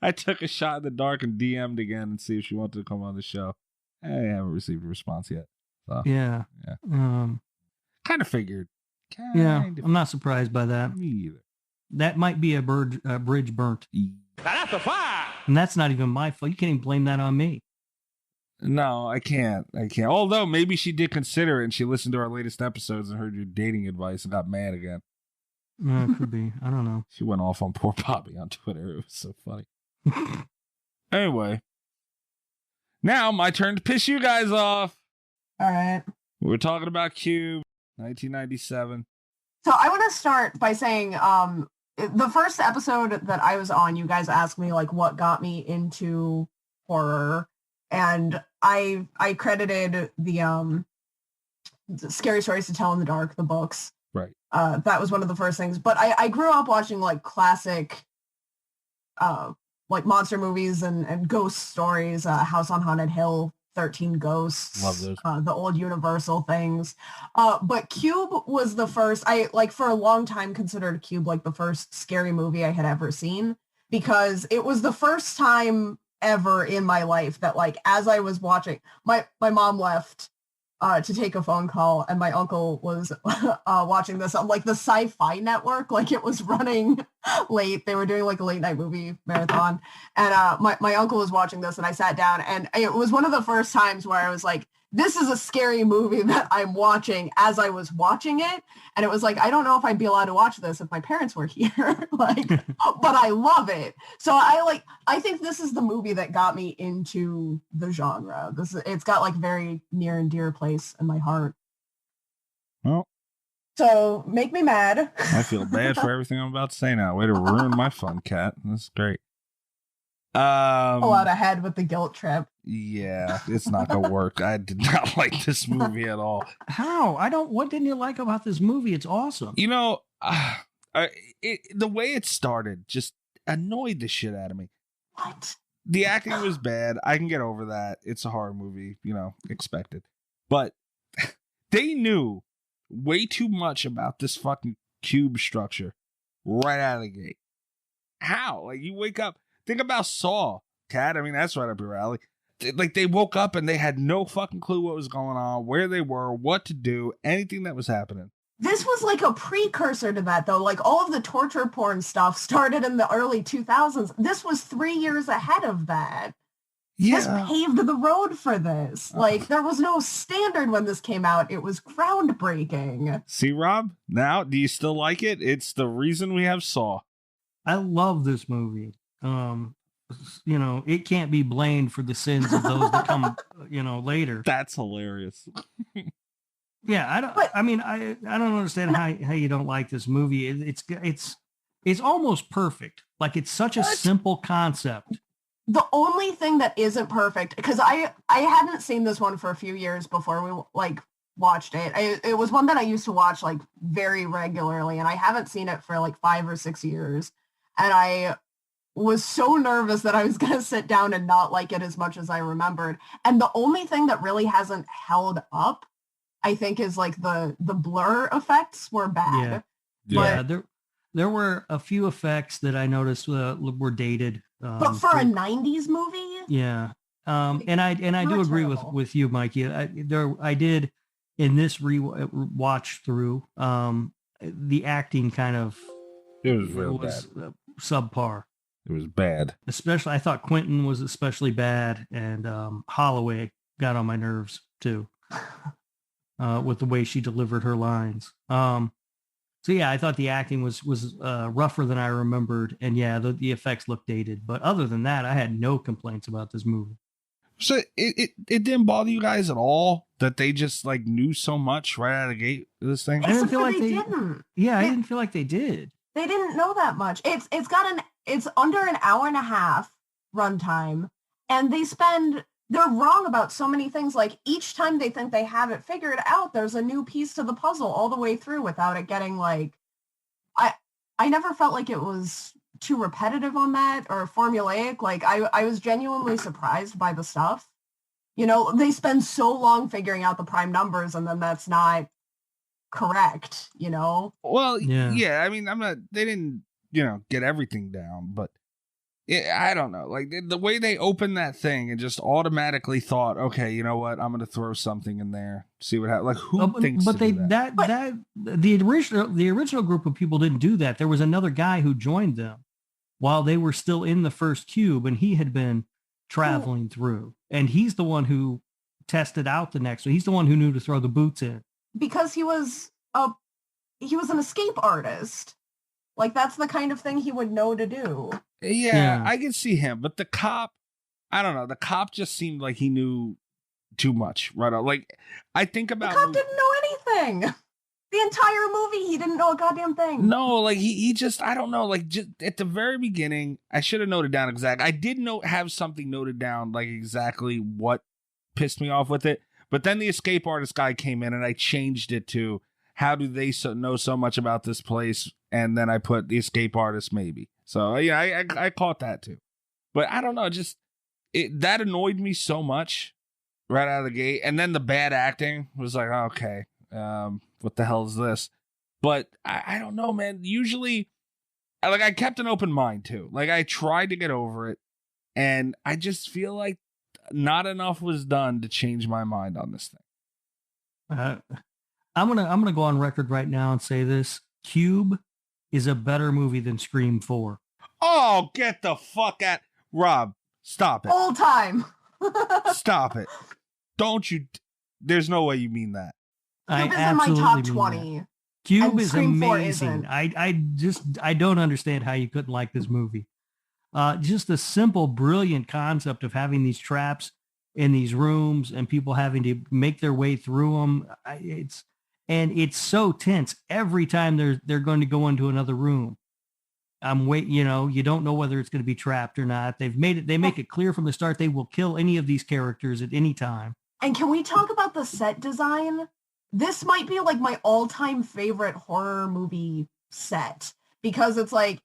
I took a shot in the dark and DM'd again and see if she wanted to come on the show. I haven't received a response yet. So, yeah. Kind of figured. I'm not surprised by that. Me either. That might be a bridge burnt. That's a fire! And that's not even my fault. You can't even blame that on me. No, I can't. Although maybe she did consider it and she listened to our latest episodes and heard your dating advice and got mad again. It could be. I don't know. She went off on poor Bobby on Twitter. It was so funny. Anyway. Now, my turn to piss you guys off. All right. We're talking about Cube, 1997. So I want to start by saying the first episode that I was on, you guys asked me, like, what got me into horror. And I credited the Scary Stories to Tell in the Dark, the books. Right. That was one of the first things. But I grew up watching, like, classic, like, monster movies and ghost stories, House on Haunted Hill, 13 Ghosts. Love those. The old Universal things. But Cube was the first, I, like, for a long time considered Cube, like, the first scary movie I had ever seen. Because it was the first time ever in my life that, like, as I was watching, my mom left to take a phone call and my uncle was watching this on, like, the Sci-Fi Network. Like, it was running late. They were doing, like, a late night movie marathon. And my uncle was watching this and I sat down and it was one of the first times where I was like, this is a scary movie that I'm watching as I was watching it. And it was like, I don't know if I'd be allowed to watch this if my parents were here. Like, but I love it. So I think this is the movie that got me into the genre. It's got, like, very near and dear place in my heart. Well, so make me mad. I feel bad for everything I'm about to say now. Way to ruin my fun, Kat. That's great. Pull out ahead with the guilt trip. Yeah, it's not gonna work. I did not like this movie at all. How? What didn't you like about this movie? It's awesome. You know, The way it started just annoyed the shit out of me. What? The acting was bad. I can get over that. It's a horror movie, expected. But they knew way too much about this fucking cube structure right out of the gate. How? Like, you wake up, think about Saw, Kat. I mean, that's right up your alley. Like, they woke up and they had no fucking clue what was going on, where they were, what to do, anything that was happening. This was like a precursor to that, though. Like, all of the torture porn stuff started in the early 2000s. This was 3 years ahead of that. Yeah. This paved the road for this. Like, there was no standard when this came out. It was groundbreaking. See, Rob? Now, do you still like it? It's the reason we have Saw. I love this movie. It can't be blamed for the sins of those that come, later. That's hilarious. Yeah, I don't understand how you don't like this movie. It's almost perfect. Like, it's such a simple concept. The only thing that isn't perfect, because I hadn't seen this one for a few years before we watched it. It was one that I used to watch very regularly, and I haven't seen it for 5 or 6 years. And I was so nervous that I was going to sit down and not like it as much as I remembered. And the only thing that really hasn't held up, I think, is the blur effects were bad. Yeah. There were a few effects that I noticed were dated. But for a 90s movie? Yeah. And I do agree with you, Mikey. I did in this watch through, the acting kind of, it was real bad. Subpar. It was bad. Especially, I thought Quentin was especially bad, and Holloway got on my nerves too, with the way she delivered her lines. So yeah, I thought the acting was rougher than I remembered, and yeah, the effects looked dated. But other than that, I had no complaints about this movie. So it didn't bother you guys at all that they just knew so much right out of the gate of this thing? I didn't feel like they didn't. Yeah, I didn't feel like they did. They didn't know that much. It's under an hour and a half runtime, and they're wrong about so many things. Like, each time they think they have it figured out, there's a new piece to the puzzle all the way through without it getting I never felt like it was too repetitive on that or formulaic. I was genuinely surprised by the stuff. They spend so long figuring out the prime numbers, and then that's not correct, Well, yeah. I mean, they didn't, get everything down, but I don't know. The way they opened that thing and just automatically thought, okay, you know what? I'm going to throw something in there, see what happens. Who thinks? But the original group of people didn't do that. There was another guy who joined them while they were still in the first cube, and he had been traveling through, and he's the one who tested out the next one. He's the one who knew to throw the boots in. Because he was an escape artist. That's the kind of thing he would know to do. Yeah, I can see him. But the cop, I don't know. The cop just seemed like he knew too much, right? I think about... The cop didn't know anything. The entire movie, he didn't know a goddamn thing. No, he just, I don't know. Just at the very beginning, I should have noted down exactly. I did have something noted down, exactly what pissed me off with it. But then the escape artist guy came in, and I changed it to, how do they know so much about this place? And then I put the escape artist maybe. So yeah, I caught that too. But I don't know, that annoyed me so much right out of the gate. And then the bad acting was okay, what the hell is this? But I don't know, man. Usually, I kept an open mind too. I tried to get over it, and I just feel like not enough was done to change my mind on this thing. I'm gonna go on record right now and say this: Cube is a better movie than Scream 4. Oh, get the fuck out, Rob! Stop it. All time. Stop it. Don't you? There's no way you mean that. Cube is in my top 20. Cube is amazing. I don't understand how you couldn't like this movie. Just the simple, brilliant concept of having these traps in these rooms and people having to make their way through them. It's so tense every time they're going to go into another room. You don't know whether it's going to be trapped or not. They make it clear from the start they will kill any of these characters at any time. And can we talk about the set design? This might be my all-time favorite horror movie set. because it's like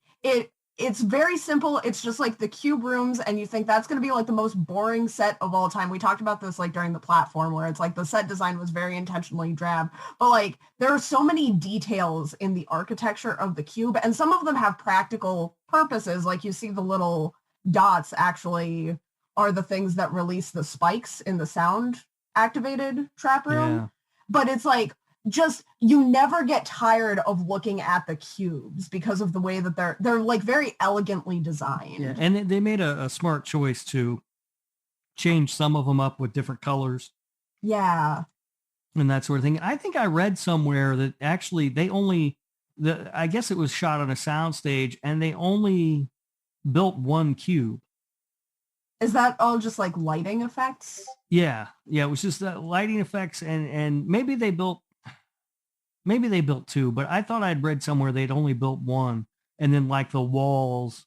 it's very simple. It's just like the cube rooms, and you think that's going to be like the most boring set of all time. We talked about this like during the platform, where it's like the set design was very intentionally drab, but like there are so many details in the architecture of the cube, and some of them have practical purposes. Like you see the little dots actually are the things that release the spikes in the sound activated trap room. Yeah. But it's like, just, you never get tired of looking at the cubes because of the way that they're like very elegantly designed. Yeah, and they made a smart choice to change some of them up with different colors. Yeah. And that sort of thing. I think I read somewhere that actually I guess it was shot on a soundstage, and they only built one cube. Is that all just like lighting effects? Yeah, it was just lighting effects, and maybe they built two, but I thought I'd read somewhere they'd only built one, and then like the walls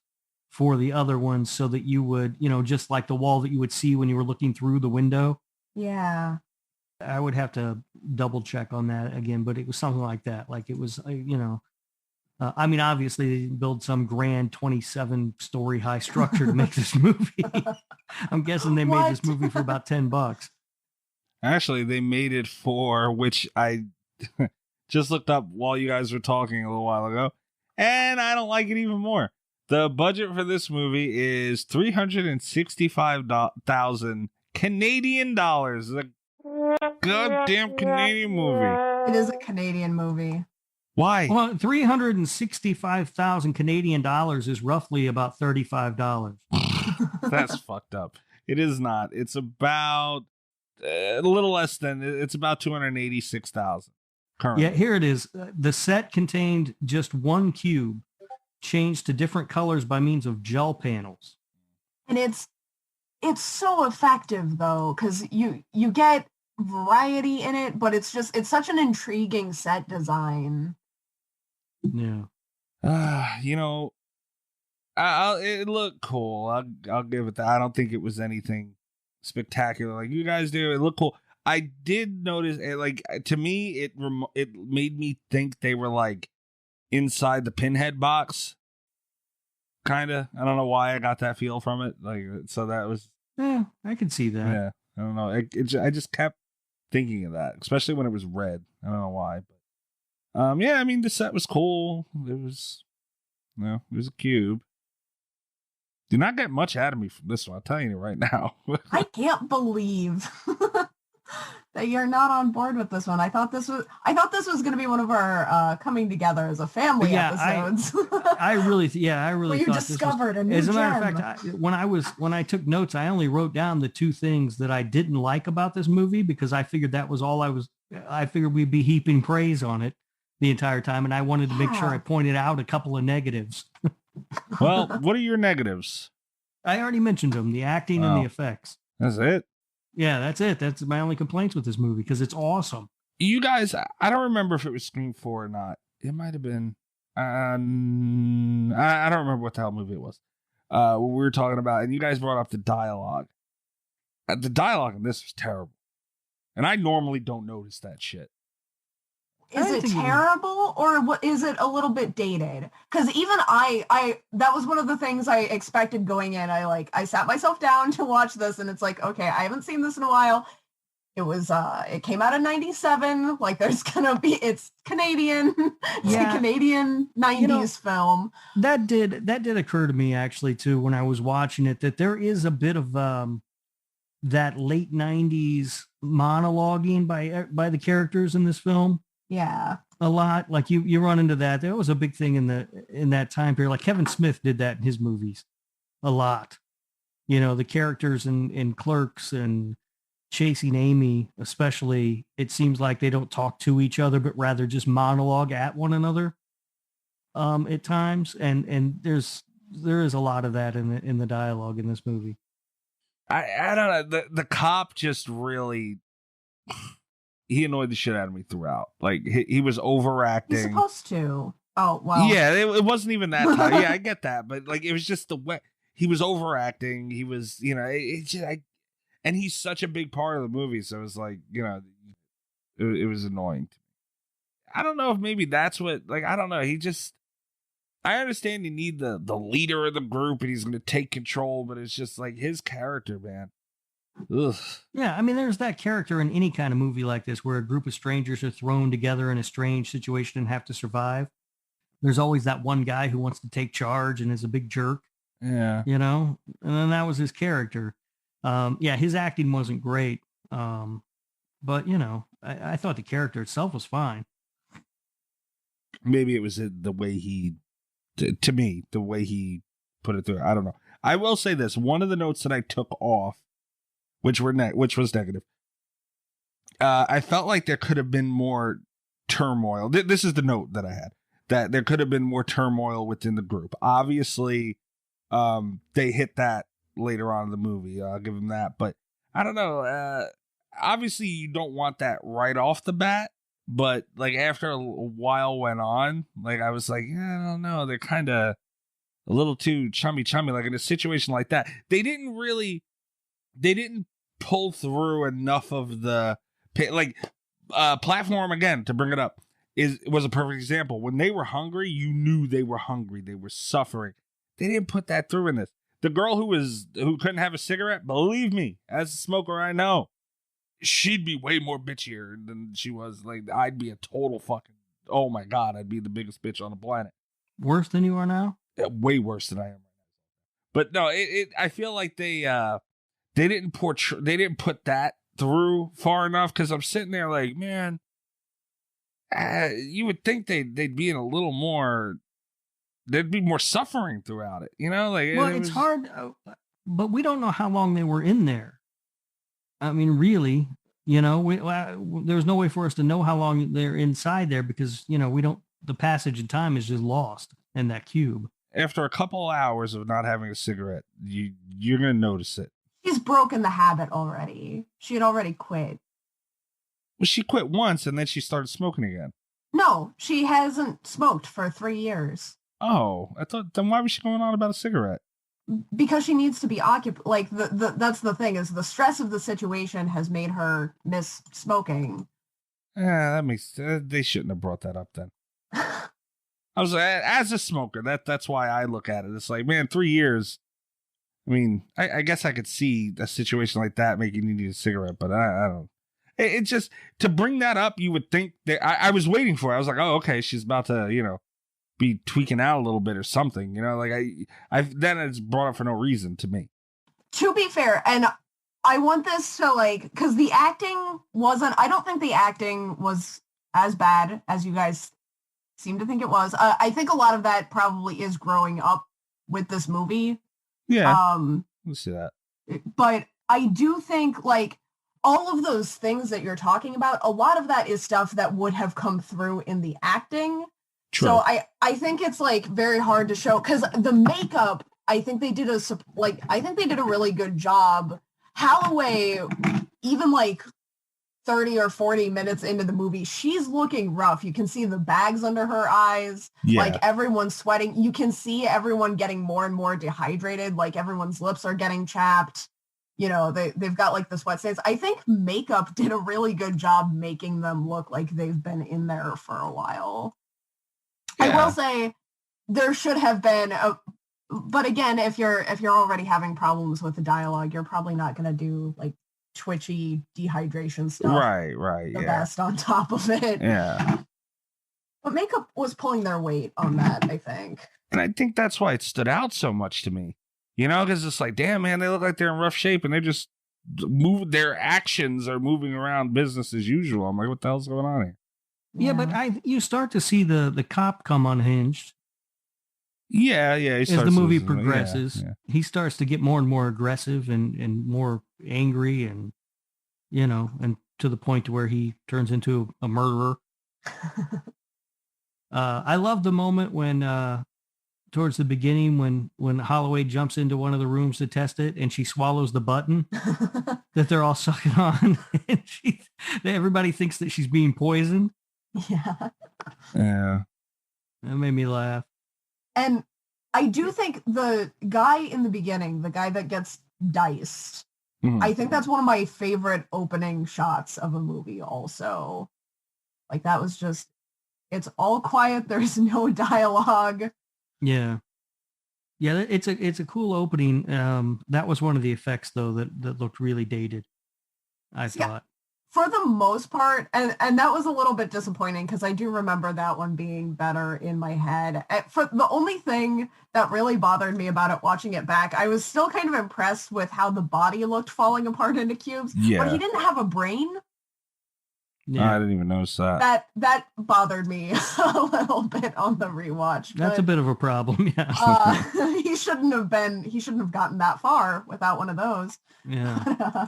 for the other ones, so that you would, just like the wall that you would see when you were looking through the window. Yeah. I would have to double check on that again, but it was something like that. Like it was, I mean, obviously they didn't build some grand 27-story high structure to make this movie. I'm guessing they made this movie for about $10. Actually, they made it for, which I just looked up while you guys were talking a little while ago, and I don't like it even more. The budget for this movie is $365,000 Canadian dollars. It's a goddamn Canadian movie. It is a Canadian movie. Why? Well, 365,000 Canadian dollars is roughly about $35. That's fucked up. It is not. It's about a little less than. It's about 286,000 currently. Yeah, here it is. The set contained just one cube, changed to different colors by means of gel panels. And it's so effective though, because you get variety in it, but it's such an intriguing set design. Yeah. It looked cool. I'll give it that. I don't think it was anything spectacular like you guys do. It looked cool. I did notice, like, to me, it made me think they were like inside the Pinhead box. Kind of. I don't know why I got that feel from it. Like, so that was. Yeah, I could see that. Yeah, I don't know. I just kept thinking of that, especially when it was red. I don't know why, but yeah. I mean, the set was cool. It was a cube. Do not get much out of me from this one. I'll tell you right now. I can't believe that you're not on board with this one. I thought this was going to be one of our coming together as a family episodes. I really Where you thought discovered this was, a new as a matter gem. of fact, when I took notes, I only wrote down the two things that I didn't like about this movie, because I figured that was all I figured we'd be heaping praise on it the entire time, and I wanted to make sure I pointed out a couple of negatives. Well, what are your negatives? I already mentioned them: the acting and the effects. That's it. Yeah, that's it. That's my only complaints with this movie, because it's awesome. You guys, I don't remember if it was Scream 4 or not. It might have been. I don't remember what the hell movie it was. What we were talking about, and you guys brought up the dialogue. The dialogue in this was terrible, and I normally don't notice that shit. Is it terrible, or what? Is it a little bit dated? Because even I that was one of the things I expected going in. I sat myself down to watch this, and it's like, okay, I haven't seen this in a while. It came out in 97. Like, it's Canadian. It's a Canadian 90s film. That did occur to me actually too when I was watching it, that there is a bit of that late 90s monologuing by the characters in this film. Yeah. A lot. Like you run into that. There was a big thing in that time period. Like Kevin Smith did that in his movies a lot. The characters in Clerks and Chasing Amy, especially, it seems like they don't talk to each other, but rather just monologue at one another at times. And there is a lot of that in the dialogue in this movie. I don't know. The cop just really, he annoyed the shit out of me throughout. Like, he was overacting. He's supposed to. Oh, well. Yeah, it wasn't even that time. Yeah, I get that. But, like, it was just the way he was overacting. He was, and he's such a big part of the movie. So it was like, it was annoying to me. I don't know if maybe that's what, like, I don't know. He just, I understand you need the leader of the group and he's going to take control, but it's just like his character, man. Ugh. Yeah, I mean, there's that character in any kind of movie like this where a group of strangers are thrown together in a strange situation and have to survive. There's always that one guy who wants to take charge and is a big jerk. Yeah. You know, and then that was his character. Yeah, his acting wasn't great. But, you know, I thought the character itself was fine. Maybe it was the way he, to me, the way he put it through. I don't know. I will say this. One of the notes that I took off, which was negative, I felt like there could have been more turmoil. This is the note that I had, that there could have been more turmoil within the group. Obviously, they hit that later on in the movie. I'll give them that. But I don't know. Obviously, you don't want that right off the bat. But like after a while went on, like I was like, yeah, I don't know. They're kind of a little too chummy. Like in a situation like that, they didn't pull through enough of the platform. Again, to bring it up, was a perfect example. When they were hungry, you knew they were hungry. They were suffering. They didn't put that through in this. The girl who couldn't have a cigarette, believe me, as a smoker, I know, she'd be way more bitchier than she was. Like, I'd be a total fucking, oh my God, I'd be the biggest bitch on the planet. Worse than you are now? Yeah, way worse than I am right now. But no, I feel like they didn't put that through far enough, because I'm sitting there like, man, you would think they'd be in a little more, there'd be more suffering throughout it, you know? Like, well, it's hard, but we don't know how long they were in there. I mean, really, you know, there's no way for us to know how long they're inside there because, you know, the passage in time is just lost in that cube. After a couple hours of not having a cigarette, you're going to notice it. She's broken the habit already. She had already quit. Well, she quit once and then she started smoking again. No, she hasn't smoked for 3 years. Oh, I thought, then why was she going on about a cigarette? Because she needs to be occupied. Like, that's the thing, is the stress of the situation has made her miss smoking. Yeah, that makes, they shouldn't have brought that up then. I was like, as a smoker, that's why I look at it. It's like, man, 3 years. I mean, I guess I could see a situation like that making you need a cigarette, but I don't. It just, to bring that up, you would think that I was waiting for it. I was like, oh, okay, she's about to, you know, be tweaking out a little bit or something, you know, like then it's brought up for no reason to me. To be fair, and I want this to, like, because the acting wasn't, I don't think the acting was as bad as you guys seem to think it was. I think a lot of that probably is growing up with this movie. Yeah, let's see that. But I do think, like, all of those things that you're talking about, a lot of that is stuff that would have come through in the acting. True. So I think it's, like, very hard to show, because the makeup, I think they did a really good job. Holloway, even like 30 or 40 minutes into the movie, she's looking rough. You can see the bags under her eyes. Yeah. Like, everyone's sweating. You can see everyone getting more and more dehydrated. Like, everyone's lips are getting chapped. You know, they've got, like, the sweat stains. I think makeup did a really good job making them look like they've been in there for a while. Yeah. I will say there should have been but again, if you're already having problems with the dialogue, you're probably not going to do, like, twitchy dehydration stuff. Right. The best on top of it. Yeah. But makeup was pulling their weight on that, I think. And I think that's why it stood out so much to me. You know, because it's like, damn, man, they look like they're in rough shape and they're just their actions are moving around business as usual. I'm like, what the hell's going on here? Yeah, but you start to see the cop come unhinged. Yeah. As the movie progresses, he starts to get more and more aggressive and more angry, and, you know, and to the point to where he turns into a murderer. I love the moment when towards the beginning when Holloway jumps into one of the rooms to test it and she swallows the button that they're all sucking on, and everybody thinks that she's being poisoned. Yeah. That made me laugh. And I do think the guy in the beginning, the guy that gets diced, I think that's one of my favorite opening shots of a movie also. Like, that was just, it's all quiet. There's no dialogue. Yeah. Yeah, it's a cool opening. That was one of the effects though that looked really dated, I thought. For the most part, and that was a little bit disappointing because I do remember that one being better in my head. For the only thing that really bothered me about it watching it back, I was still kind of impressed with how the body looked falling apart into cubes. Yeah. But he didn't have a brain. Yeah. I didn't even notice that. That bothered me a little bit on the rewatch. That's a bit of a problem, yeah. He shouldn't have gotten that far without one of those. Yeah.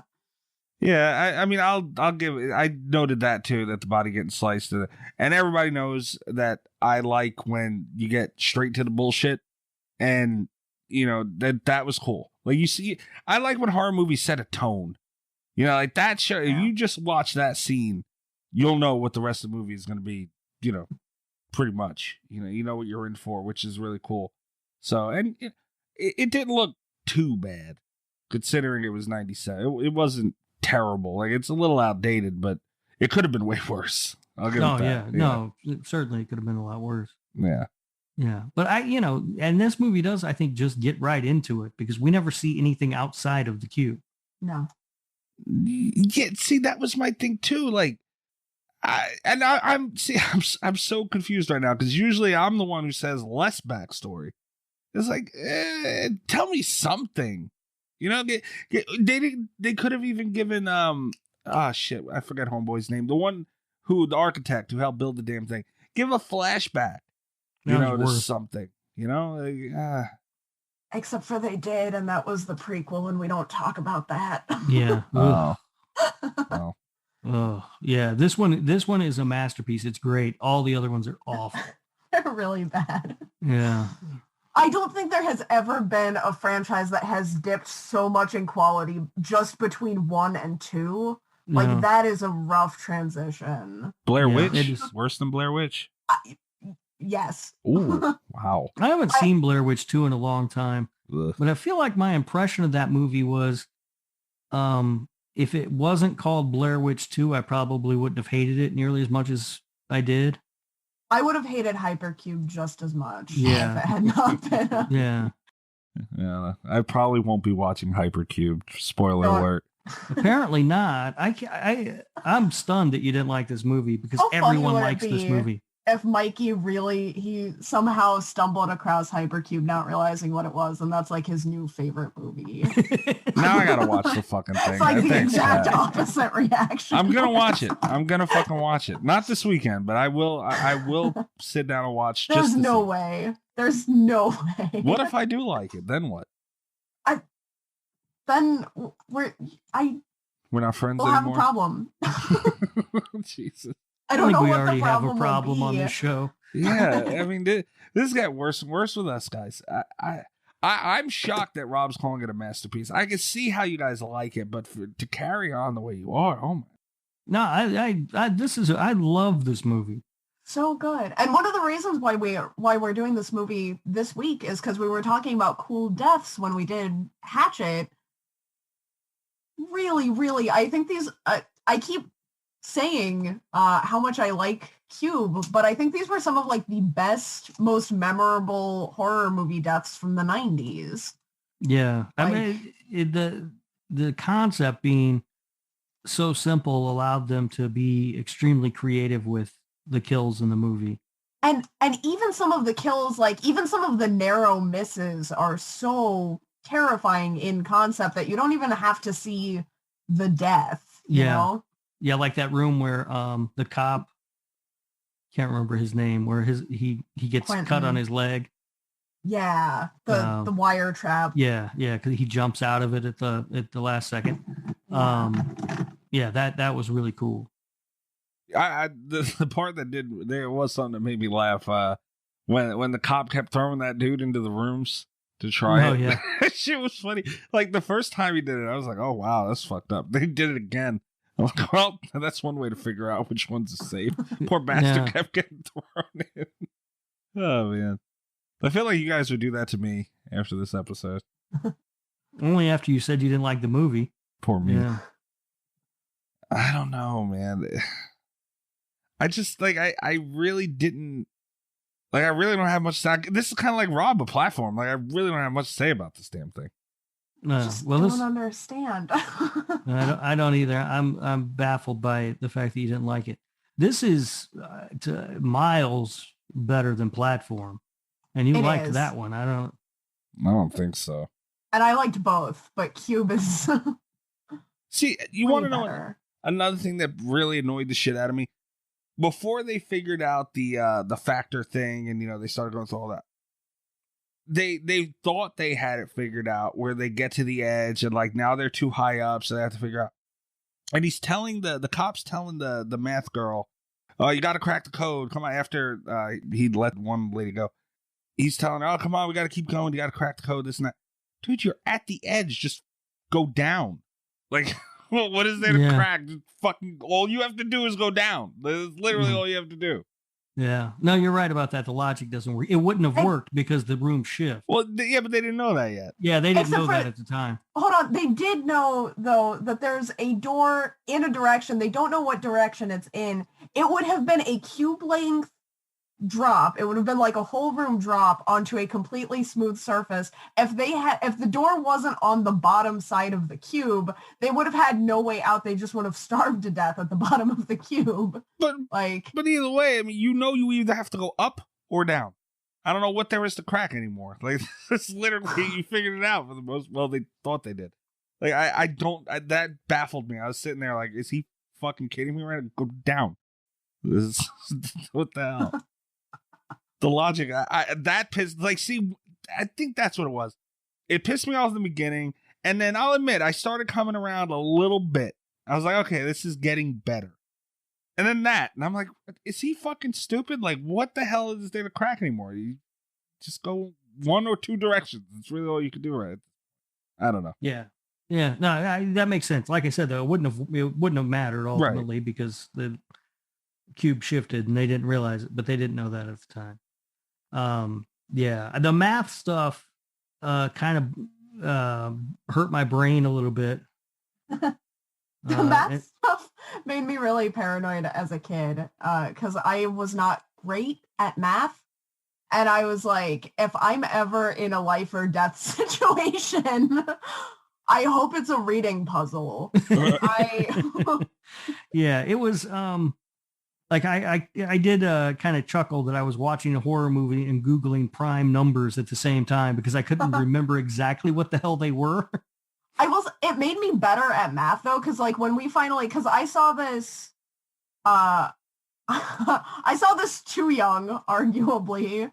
Yeah, I mean, I'll give it. I noted that too, that the body getting sliced, and everybody knows that I like when you get straight to the bullshit, and you know that was cool. Like you see, I like when horror movies set a tone. You know, like that show. If you just watch that scene, you'll know what the rest of the movie is going to be. You know, pretty much. You know what you're in for, which is really cool. So, and it didn't look too bad, considering it was 97. It wasn't terrible. Like, it's a little outdated, but it could have been way worse. I'll give it that. Yeah. No, it certainly could have been a lot worse. Yeah. Yeah. But and this movie does, I think, just get right into it because we never see anything outside of the cube. No. Yeah, see, that was my thing too. Like, I'm so confused right now because usually I'm the one who says less backstory. It's like, tell me something. You know, they could have even given shit, I forget homeboy's name. The architect who helped build the damn thing. Give a flashback. You know, to something. You know, like, except for they did, and that was the prequel, and we don't talk about that. Yeah. Oh. Oh, yeah. This one is a masterpiece. It's great. All the other ones are awful. They're really bad. Yeah. I don't think there has ever been a franchise that has dipped so much in quality just between 1 and 2. Like, No. that is a rough transition. Blair Witch? Worse than Blair Witch? Yes. Ooh, wow. I haven't seen Blair Witch 2 in a long time, but I feel like my impression of that movie was, if it wasn't called Blair Witch 2, I probably wouldn't have hated it nearly as much as I did. I would have hated Hypercube just as much if Yeah. it had not been. Yeah. Yeah, I probably won't be watching Hypercube. Spoiler alert. Apparently not. I'm stunned that you didn't like this movie because How funny everyone would it likes this be movie. If Mikey he somehow stumbled across Hypercube not realizing what it was, and that's like his new favorite movie. Now I gotta watch the fucking thing. It's like the Thanks, exact Pat. opposite reaction. I'm gonna watch it. I'm gonna fucking watch it. Not this weekend, but I will. I will sit down and watch. There's just to no see. way. There's no way. What if I do like it? Then what? Then we're not friends we'll have a anymore. problem. Jesus. I don't think know we what already the have problem a problem will on be. this show. Yeah, I mean, this got worse and worse with us guys. I'm shocked that Rob's calling it a masterpiece. I can see how you guys like it, but to carry on the way you are, oh my. No, I love this movie. So good. And one of the reasons why we're doing this movie this week is because we were talking about cool deaths when we did Hatchet. Really, really, I think these. I keep saying how much I like Cube, but I think these were some of like the best, most memorable horror movie deaths from the 90s. Yeah, I mean, the concept being so simple allowed them to be extremely creative with the kills in the movie. And even some of the kills, like even some of the narrow misses are so terrifying in concept that you don't even have to see the death, you know? Yeah, like that room where the cop, can't remember his name, where he gets Quentin. cut on his leg. Yeah, the wire trap. Yeah, because he jumps out of it at the last second. Yeah, that was really cool. The part that there was something that made me laugh when the cop kept throwing that dude into the rooms to try it. Yeah. That shit was funny. Like the first time he did it, I was like, oh wow, that's fucked up. They did it again. I'm like, well, that's one way to figure out which one's safe. Poor bastard kept getting thrown in. Oh man. I feel like you guys would do that to me after this episode. Only after you said you didn't like the movie. Poor me. Yeah. I don't know, man. I just like I really didn't Like, I really don't have much to say. This is kind of like Rob, a platform. Like, I really don't have much to say about this damn thing. No, Just well, don't understand. I don't either. I'm baffled by the fact that you didn't like it. This is miles better than Platform, and you liked that one. I don't think so. And I liked both, but Cube is. See, you want to know another thing that really annoyed the shit out of me? Before they figured out the factor thing, and they started going through all that. They thought they had it figured out where they get to the edge and like now they're too high up, so they have to figure out. And he's telling the cops telling the math girl, "Oh, you got to crack the code. Come on!" After he'd let one lady go, he's telling her, "Oh, come on, we got to keep going. You got to crack the code. This and that." Dude, you're at the edge. Just go down. Like, well, what is there to crack? Just fucking all you have to do is go down. That's literally all you have to do. Yeah. No, you're right about that. The logic doesn't work. It wouldn't have worked because the room shift. Well, yeah, but they didn't know that yet. Yeah, they didn't know that at the time. Hold on. They did know, though, that there's a door in a direction. They don't know what direction it's in. It would have been a cube length drop. It would have been like a whole room drop onto a completely smooth surface. If the door wasn't on the bottom side of the cube, they would have had no way out. They just would have starved to death at the bottom of the cube. But either way, I mean, you either have to go up or down. I don't know what there is to crack anymore. Like, it's literally, you figured it out for the most. Well, they thought they did. Like, that baffled me. I was sitting there like, is he fucking kidding me right now? Go down. What the hell? The logic, that pissed, like, see, I think that's what it was. It pissed me off in the beginning, and then I'll admit, I started coming around a little bit. I was like, okay, this is getting better. And then and I'm like, is he fucking stupid? Like, what the hell is there to crack anymore? You just go one or two directions. That's really all you can do, right? I don't know. Yeah. Yeah, no, that makes sense. Like I said, though, it wouldn't have mattered ultimately because the cube shifted and they didn't realize it, but they didn't know that at the time. Yeah, the math stuff kind of hurt my brain a little bit. The math stuff made me really paranoid as a kid because I was not great at math. And I was like, if I'm ever in a life or death situation, I hope it's a reading puzzle. Yeah, it was like I did kind of chuckle that I was watching a horror movie and Googling prime numbers at the same time because I couldn't remember exactly what the hell they were. It made me better at math though, because like when we finally, because I saw this, I saw this too young, arguably.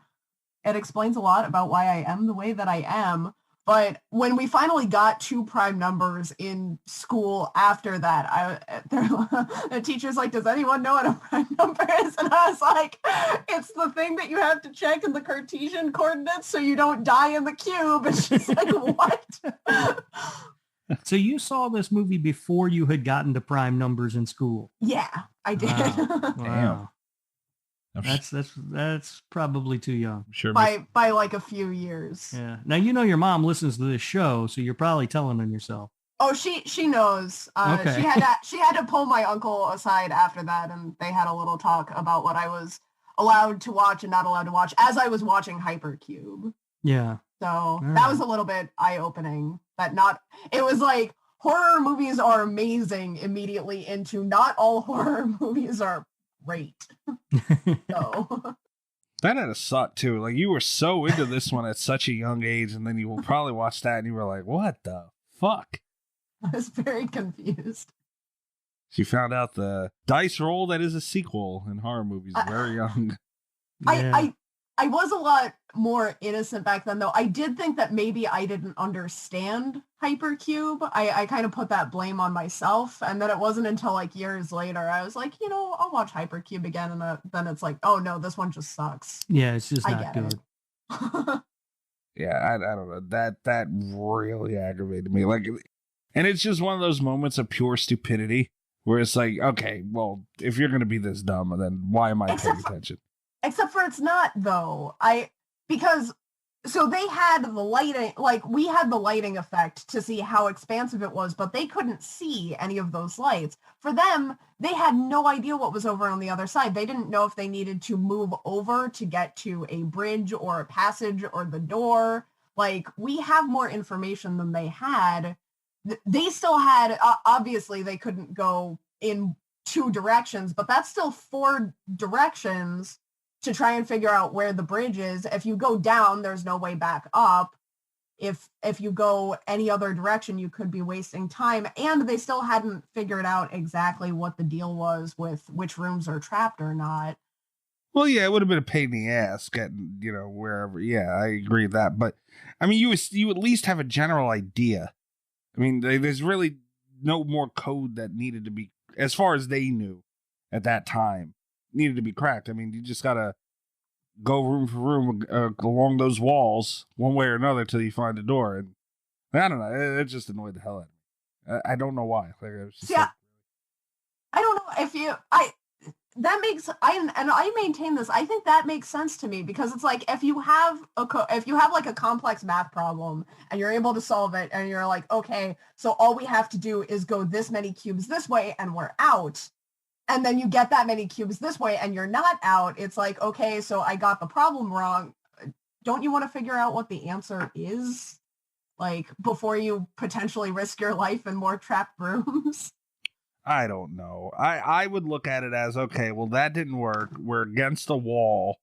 It explains a lot about why I am the way that I am. But when we finally got two prime numbers in school after that, the teacher's like, does anyone know what a prime number is? And I was like, it's the thing that you have to check in the Cartesian coordinates so you don't die in the cube. And she's like, what? So you saw this movie before you had gotten to prime numbers in school? Yeah, I did. Wow. That's probably too young. Sure. By like a few years. Yeah. Now your mom listens to this show, so you're probably telling on yourself. Oh, she knows. Okay. She had to pull my uncle aside after that, and they had a little talk about what I was allowed to watch and not allowed to watch as I was watching Hypercube. Yeah. So that was a little bit eye-opening. It was like horror movies are amazing immediately into not all horror movies are great. So that had to suck too. Like you were so into this one at such a young age, and then you will probably watch that and you were like, what the fuck? I was very confused. She found out the dice roll that is a sequel in horror movies very young. I was a lot more innocent back then, though. I did think that maybe I didn't understand Hypercube. I kind of put that blame on myself. And then it wasn't until like years later, I was like, I'll watch Hypercube again. And then it's like, oh no, this one just sucks. Yeah, it's just not good. Yeah, I don't know. That really aggravated me. Like, and it's just one of those moments of pure stupidity where it's like, okay, well, if you're going to be this dumb, then why am I paying attention? Except for it's not, though. Because So they had the lighting, like we had the lighting effect to see how expansive it was, but they couldn't see any of those lights. For them, they had no idea what was over on the other side. They didn't know if they needed to move over to get to a bridge or a passage or the door. Like, we have more information than they had. They still had, obviously, they couldn't go in 2 directions, but that's still 4 directions to try and figure out where the bridge is. If you go down, there's no way back up. If you go any other direction, you could be wasting time. And they still hadn't figured out exactly what the deal was with which rooms are trapped or not. Well, yeah, it would have been a pain in the ass getting, wherever. Yeah, I agree with that. But, I mean, you at least have a general idea. I mean, there's really no more code that needed to be, as far as they knew at that time, needed to be cracked. I mean, you just got to go room for room along those walls one way or another till you find a door. And I don't know. It just annoyed the hell out of me. I don't know why. Like, it was just I don't know if you, I maintain this. I think that makes sense to me, because it's like, if you have like a complex math problem and you're able to solve it and you're like, okay, so all we have to do is go this many cubes this way and we're out. And then you get that many cubes this way and you're not out. It's like, okay, so I got the problem wrong. Don't you want to figure out what the answer is? Like, before you potentially risk your life in more trapped rooms? I don't know. I would look at it as, okay, well, that didn't work. We're against the wall.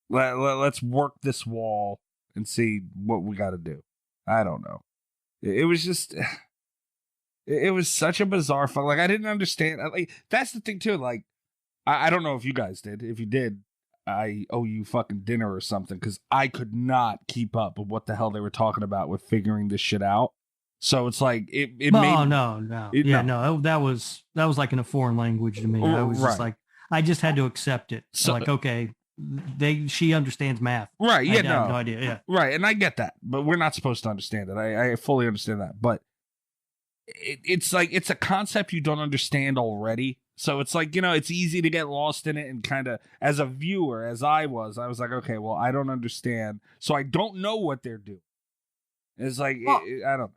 Let's work this wall and see what we got to do. I don't know. It was just... It was such a bizarre fuck. Like, I didn't understand. Like, that's the thing too. Like, I don't know if you guys did. If you did, I owe you fucking dinner or something, because I could not keep up with what the hell they were talking about with figuring this shit out. So it's like it made. No. That was like in a foreign language to me. I was just like, I just had to accept it. So, like, okay, she understands math. Right? Yeah. I have no idea. Yeah. Right, and I get that, but we're not supposed to understand it. I fully understand that, but. It's like, it's a concept you don't understand already. So it's like, it's easy to get lost in it, and kind of, as a viewer, as I was like, okay, well, I don't understand. So I don't know what they're doing. It's like, I don't know.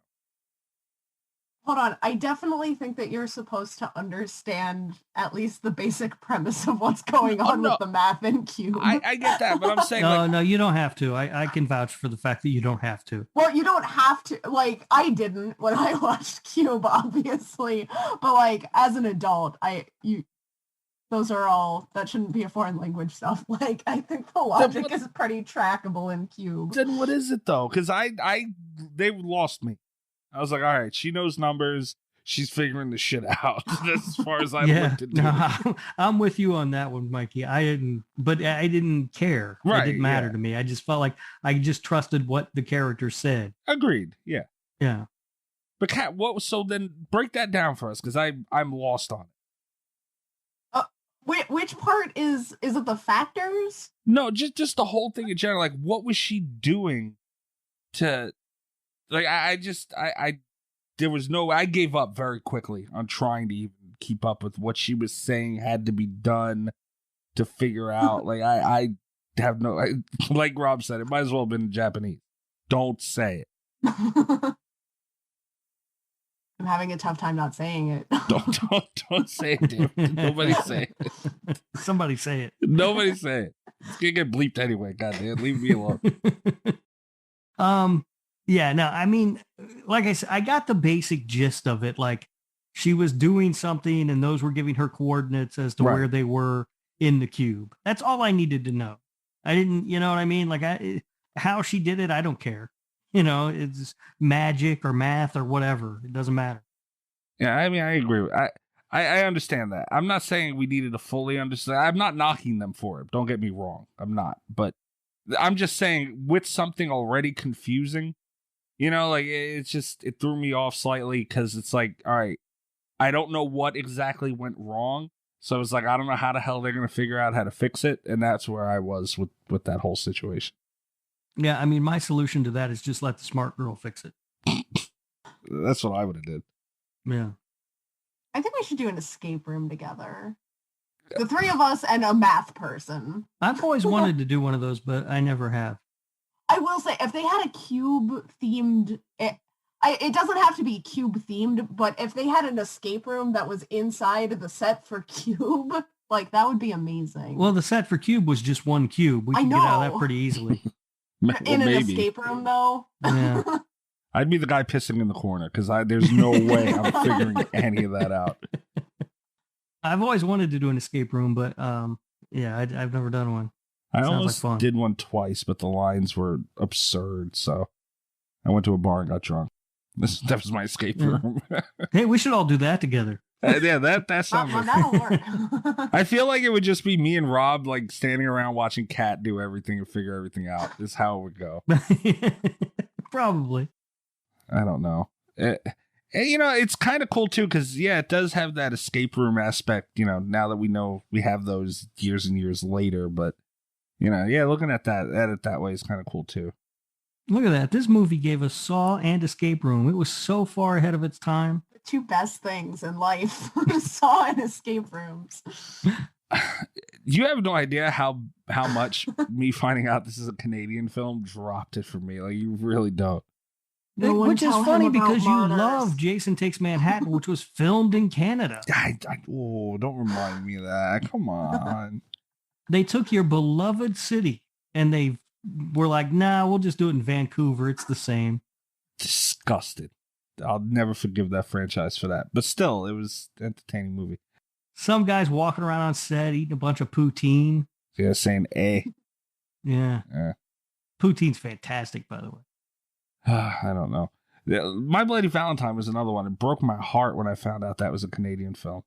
Hold on. I definitely think that you're supposed to understand at least the basic premise of what's going on with the math in Cube. I get that, but I'm saying... No, you don't have to. I can vouch for the fact that you don't have to. Well, you don't have to. Like, I didn't when I watched Cube, obviously. But, like, as an adult, those are all... That shouldn't be a foreign language stuff. Like, I think the logic is pretty trackable in Cube. Then what is it, though? Because they lost me. I was like, all right, she knows numbers. She's figuring the shit out. That's as far as I looked at it. No, I'm with you on that one, Mikey. I didn't care. Right, it didn't matter to me. I just felt like I just trusted what the character said. Agreed. Yeah. Yeah. But Kat, so then break that down for us, because I'm lost on it. Which part is it the factors? No, just the whole thing in general. Like, what was she doing to... Like, I gave up very quickly on trying to even keep up with what she was saying had to be done to figure out. Like, I have like Rob said, it might as well have been Japanese. Don't say it. I'm having a tough time not saying it. Don't say it, dude. Nobody say it. Somebody say it. Nobody say it. It's gonna get bleeped anyway. Goddamn, leave me alone. Yeah, no, I mean, like I said, I got the basic gist of it. Like, she was doing something and those were giving her coordinates as to where they were in the cube. That's all I needed to know. I didn't, you know what I mean? Like, how she did it, I don't care. It's magic or math or whatever. It doesn't matter. Yeah, I mean, I agree. I understand that. I'm not saying we needed to fully understand. I'm not knocking them for it. Don't get me wrong. I'm not. But I'm just saying, with something already confusing, like, it threw me off slightly, because it's like, all right, I don't know what exactly went wrong. So it's like, I don't know how the hell they're going to figure out how to fix it. And that's where I was with that whole situation. Yeah, I mean, my solution to that is just let the smart girl fix it. That's what I would have did. Yeah. I think we should do an escape room together. The 3 of us and a math person. I've always wanted to do one of those, but I never have. I will say, if they had a cube themed, it doesn't have to be cube themed, but if they had an escape room that was inside the set for Cube, like that would be amazing. Well, the set for Cube was just one cube. We could get out of that pretty easily. In an escape room, though. Yeah. I'd be the guy pissing in the corner because there's no way I'm figuring any of that out. I've always wanted to do an escape room, but yeah, I've never done one. I Sounds almost like fun. did one twice, but the lines were absurd. So I went to a bar and got drunk. That was my escape room. Hey, we should all do that together. Yeah, that sounds like that'll work. I feel like it would just be me and Rob like standing around watching Kat do everything and figure everything out. Is how it would go. Probably. I don't know. It's kind of cool too because it does have that escape room aspect. Now that we know we have those years and years later, but looking at that way is kind of cool too. Look at that. This movie gave us Saw and Escape Room. It was so far ahead of its time. The two best things in life. Saw and escape rooms. You have no idea how much me finding out this is a Canadian film dropped it for me. Like, you really don't. No, which is funny because you love Jason Takes Manhattan, which was filmed in Canada. Don't remind me of that. Come on. They took your beloved city and they were like, nah, we'll just do it in Vancouver. It's the same. Disgusted. I'll never forgive that franchise for that. But still, it was an entertaining movie. Some guys walking around on set eating a bunch of poutine. Yeah, saying A. Yeah. Poutine's fantastic, by the way. I don't know. My Bloody Valentine was another one. It broke my heart when I found out that was a Canadian film.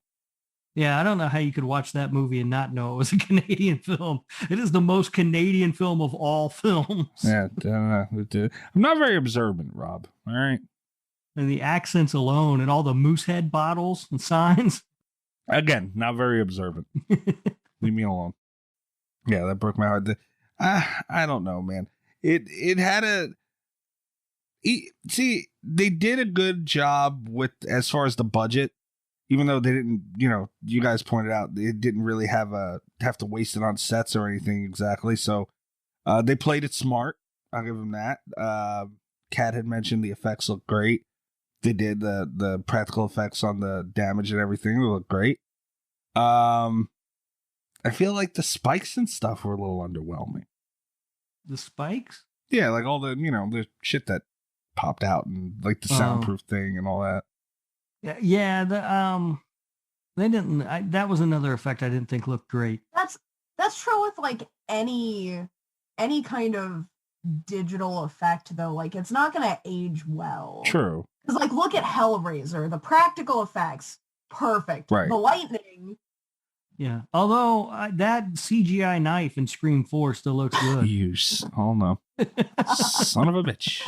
Yeah, I don't know how you could watch that movie and not know it was a Canadian film. It is the most Canadian film of all films. Yeah, I'm not very observant, Rob. All right. And the accents alone and all the Moosehead bottles and signs. Again, not very observant. Leave me alone. Yeah, that broke my heart. I don't know, man. It had see, they did a good job with as far as the budget. Even though they didn't, you guys pointed out, it didn't really have to waste it on sets or anything exactly. So they played it smart. I'll give them that. Kat had mentioned the effects look great. They did the practical effects on the damage and everything. They look great. I feel like the spikes and stuff were a little underwhelming. The spikes? Yeah, like all the, the shit that popped out and like the soundproof thing and all that. Yeah, they didn't. That was another effect I didn't think looked great. That's true with like any kind of digital effect though. Like it's not gonna age well. True. Because like look at Hellraiser, the practical effects, perfect. Right. The lightning. Yeah. Although that CGI knife in Scream 4 still looks good. Oh no, son of a bitch.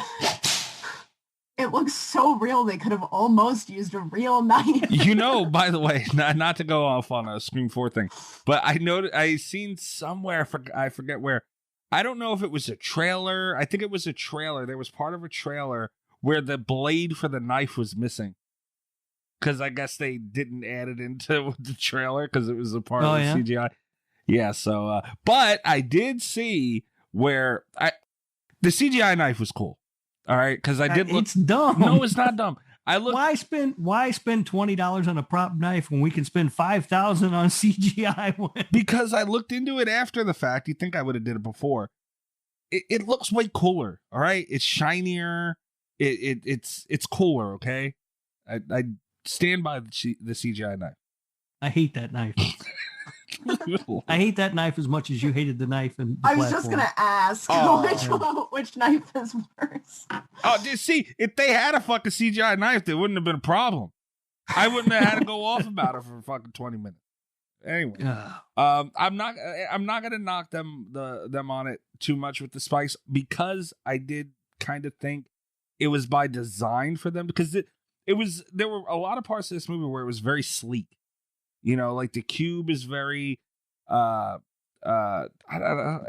It looks so real. They could have almost used a real knife. By the way, not to go off on a Scream 4 thing, but I seen somewhere, I forget where. I don't know if it was a trailer. I think it was a trailer. There was part of a trailer where the blade for the knife was missing. Because I guess they didn't add it into the trailer because it was a part of the CGI. Yeah, so, but I did see where the CGI knife was cool. All right, because I did look. It's dumb. No, it's not dumb. Why spend $20 on a prop knife when we can spend $5,000 on CGI? Because I looked into it after the fact. You'd think I would have did it before. It looks way cooler. All right, it's shinier. It's cooler. Okay, I stand by the CGI knife. I hate that knife. I hate that knife as much as you hated the knife. I was just gonna ask which knife is worse. See, if they had a fucking CGI knife, there wouldn't have been a problem. I wouldn't have had to go off about it for fucking 20 minutes. Anyway, I'm not gonna knock them on it too much with the spikes because I did kind of think it was by design for them because there were a lot of parts of this movie where it was very sleek. Like the cube is very, I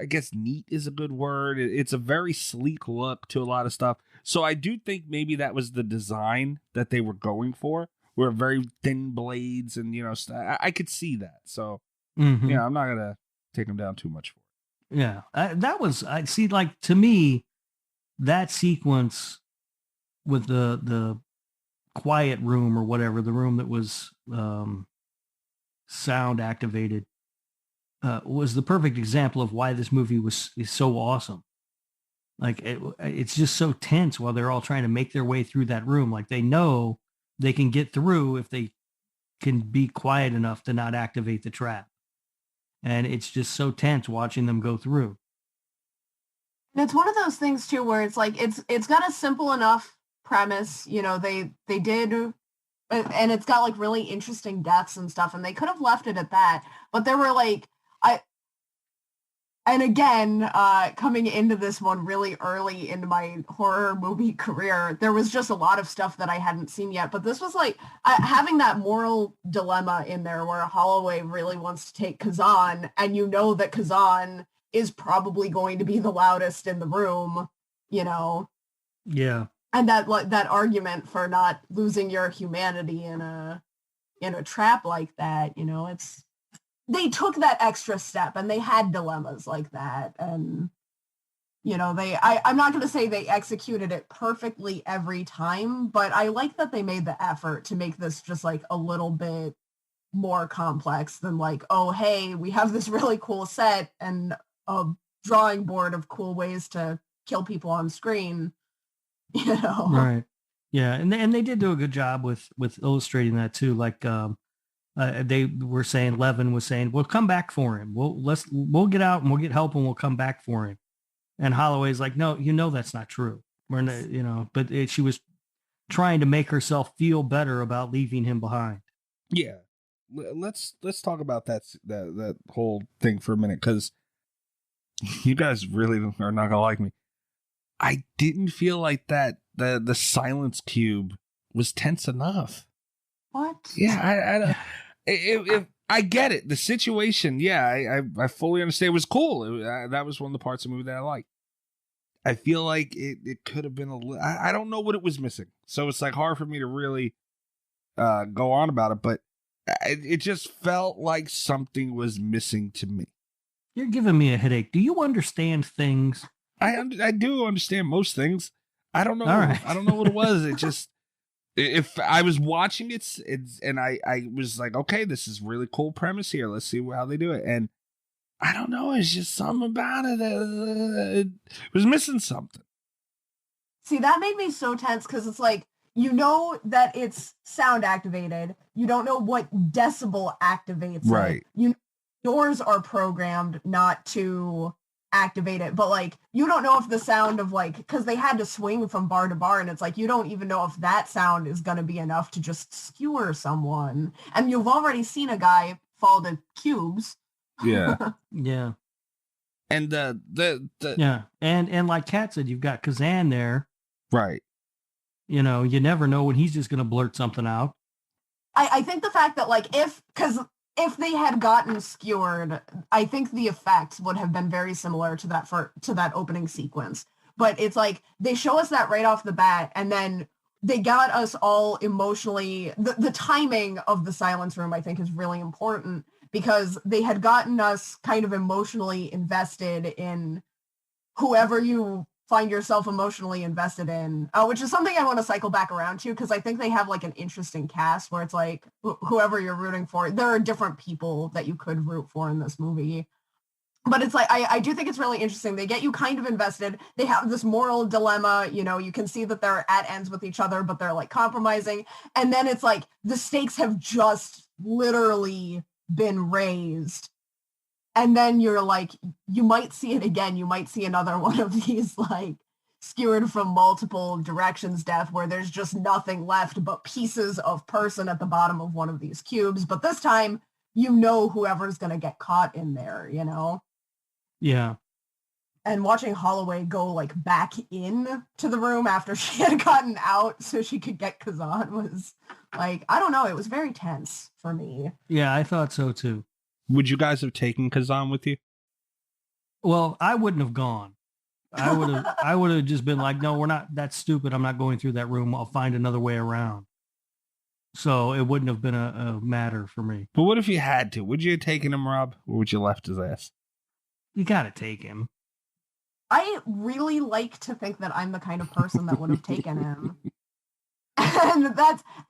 guess neat is a good word. It's a very sleek look to a lot of stuff. So I do think maybe that was the design that they were going for, where very thin blades and, I could see that. So, I'm not going to take them down too much for it. Yeah, that was, I see, like, to me, that sequence with the quiet room or whatever, the room that was sound activated, was the perfect example of why this movie is so awesome. Like it's just so tense while they're all trying to make their way through that room. Like they know they can get through if they can be quiet enough to not activate the trap. And it's just so tense watching them go through. And it's one of those things too where it's like it's got a simple enough premise. You know, they did, and it's got like really interesting deaths and stuff, and they could have left it at that. But there were like and again, coming into this one really early into my horror movie career, there was just a lot of stuff that I hadn't seen yet. But this was like having that moral dilemma in there where Holloway really wants to take Kazan, and you know that Kazan is probably going to be the loudest in the room, you know? Yeah. And that argument for not losing your humanity in a trap like that, you know, they took that extra step and they had dilemmas like that. And, you know, I'm not going to say they executed it perfectly every time, but I like that they made the effort to make this just like a little bit more complex than like, oh, hey, we have this really cool set and a drawing board of cool ways to kill people on screen, you know? Right. Yeah. And they did do a good job with illustrating that too. Like, they were saying, Levin was saying, we'll come back for him. We'll get out and we'll get help and we'll come back for him. And Holloway's like, no, you know, that's not true. We're not, you know, but she was trying to make herself feel better about leaving him behind. Yeah. Let's talk about that whole thing for a minute. 'Cause you guys really are not gonna like me. I didn't feel like that the silence cube was tense enough. What? Yeah, I get it. The situation, yeah, I fully understand. It was cool. That was one of the parts of the movie that I liked. I feel like it could have been a little. I don't know what it was missing, so it's like hard for me to really go on about it. But it just felt like something was missing to me. You're giving me a headache. Do you understand things? I do understand most things. I don't know. All right. I don't know what it was. It just. If I was watching it, and I was like, okay, this is really cool premise here. Let's see how they do it. And I don't know. It's just something about it. It was missing something. See, that made me so tense because it's like, you know that it's sound activated. You don't know what decibel activates right. it. Doors are programmed not to activate it, but like you don't know if the sound of like, because they had to swing from bar to bar, and it's like you don't even know if that sound is going to be enough to just skewer someone. And you've already seen a guy fall to cubes. Yeah. Yeah. And the yeah, and like Kat said, you've got Kazan there, right? You know, you never know when he's just going to blurt something out. I think the fact that like if they had gotten skewered, I think the effects would have been very similar to that opening sequence. But it's like they show us that right off the bat, and then they got us all emotionally. The timing of the silence room, I think, is really important because they had gotten us kind of emotionally invested in whoever you find yourself emotionally invested in, which is something I want to cycle back around to because I think they have like an interesting cast where it's like whoever you're rooting for, there are different people that you could root for in this movie. But it's like, I do think it's really interesting. They get you kind of invested. They have this moral dilemma, you know, you can see that they're at ends with each other, but they're like compromising. And then it's like the stakes have just literally been raised. And then you're like, you might see it again. You might see another one of these like skewered from multiple directions death where there's just nothing left but pieces of person at the bottom of one of these cubes. But this time, you know whoever's going to get caught in there, you know? Yeah. And watching Holloway go like back in to the room after she had gotten out so she could get Kazan was like, I don't know. It was very tense for me. Yeah, I thought so too. Would you guys have taken Kazan with you? Well, I wouldn't have gone. I would have just been like, no, we're not, that's stupid. I'm not going through that room. I'll find another way around. So it wouldn't have been a matter for me. But what if you had to? Would you have taken him, Rob? Or would you left his ass? You got to take him. I really like to think that I'm the kind of person that would have taken him. And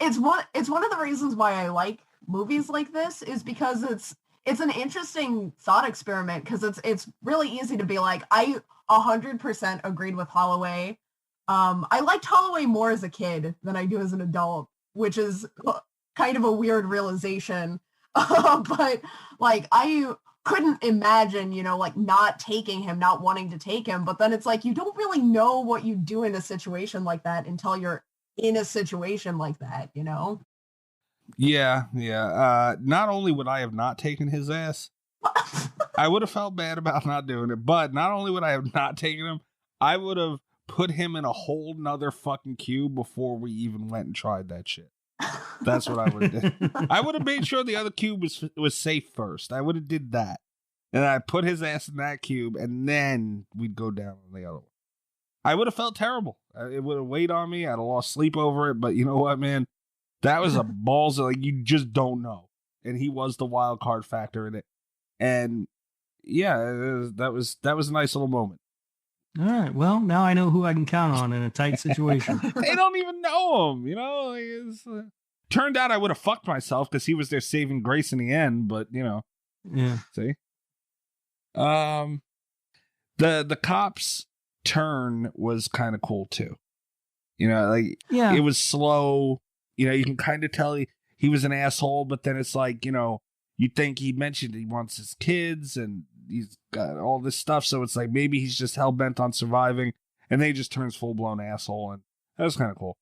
it's one of the reasons why I like movies like this, is because it's an interesting thought experiment, because it's really easy to be like, I 100% agreed with Holloway. I liked Holloway more as a kid than I do as an adult, which is kind of a weird realization. But like, I couldn't imagine, like not taking him, not wanting to take him. But then it's like, you don't really know what you do in a situation like that until you're in a situation like that, Yeah. Not only would I have not taken his ass, I would have felt bad about not doing it, but not only would I have not taken him, I would have put him in a whole nother fucking cube before we even went and tried that shit. That's what I would have did. I would have made sure the other cube was safe first. I would have did that. And I put his ass in that cube, and then we'd go down on the other one. I would have felt terrible. It would have weighed on me. I'd have lost sleep over it. But you know what, man? That was a balls of, like, you just don't know. And he was the wild card factor in it. And yeah, that was a nice little moment. All right. Well, now I know who I can count on in a tight situation. They don't even know him, turned out I would have fucked myself because he was their saving grace in the end, but Yeah. See? The cops' turn was kind of cool too. Yeah. It was slow. You can kind of tell he was an asshole, but then it's like, you think he mentioned he wants his kids and he's got all this stuff, so it's like maybe he's just hell-bent on surviving, and then he just turns full-blown asshole, and that was kind of cool.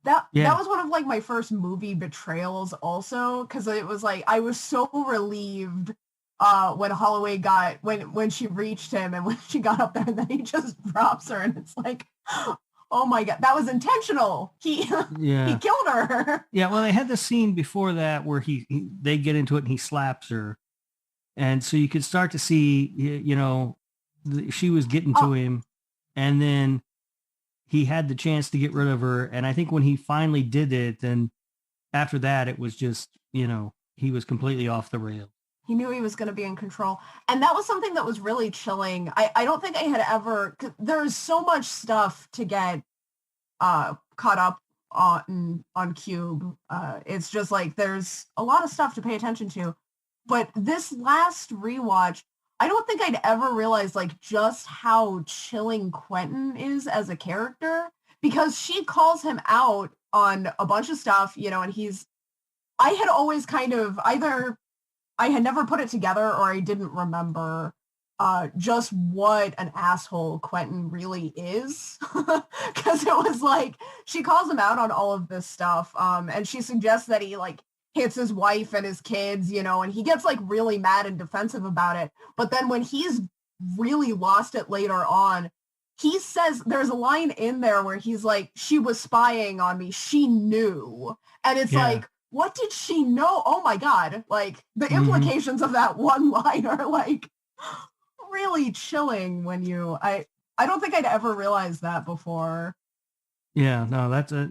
That was one of like my first movie betrayals also, because it was like I was so relieved when Holloway when she reached him and when she got up there, and then he just drops her, and it's like, oh my god, that was intentional. He killed her. Yeah, well, they had the scene before that where they get into it and he slaps her, and so you could start to see, she was getting to him, and then he had the chance to get rid of her, and I think when he finally did it, then after that it was just, he was completely off the rails. He knew he was going to be in control. And that was something that was really chilling. I don't think I had ever, there's so much stuff to get caught up on Cube. It's just like, there's a lot of stuff to pay attention to. But this last rewatch, I don't think I'd ever realized like just how chilling Quentin is as a character, because she calls him out on a bunch of stuff, and I had always kind of either I had never put it together or I didn't remember just what an asshole Quentin really is. Because it was like, she calls him out on all of this stuff. And she suggests that he like hits his wife and his kids, and he gets like really mad and defensive about it. But then when he's really lost it later on, he says, there's a line in there where he's like, she was spying on me. She knew. And it's like, what did she know? Oh my God. Like the implications of that one line are like really chilling when I don't think I'd ever realized that before. Yeah, no, that's a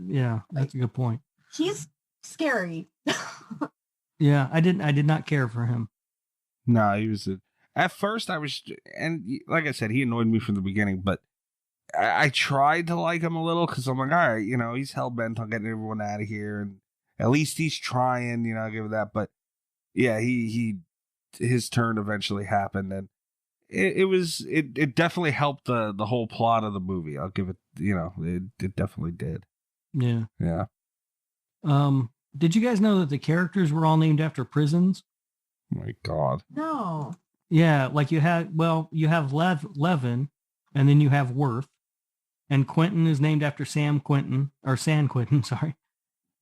good point. He's scary. Yeah, I did not care for him. No, he was at first I was, and like I said, he annoyed me from the beginning, but I tried to like him a little because I'm like, all right, he's hell-bent on getting everyone out of here, and at least he's trying, I'll give it that. But yeah, his turn eventually happened, and it definitely helped the whole plot of the movie. I'll give it, it definitely did. Yeah. Yeah. Did you guys know that the characters were all named after prisons? Oh my God. No. Yeah, like you have Levin, and then you have Worth, and Quentin is named after San Quentin, sorry.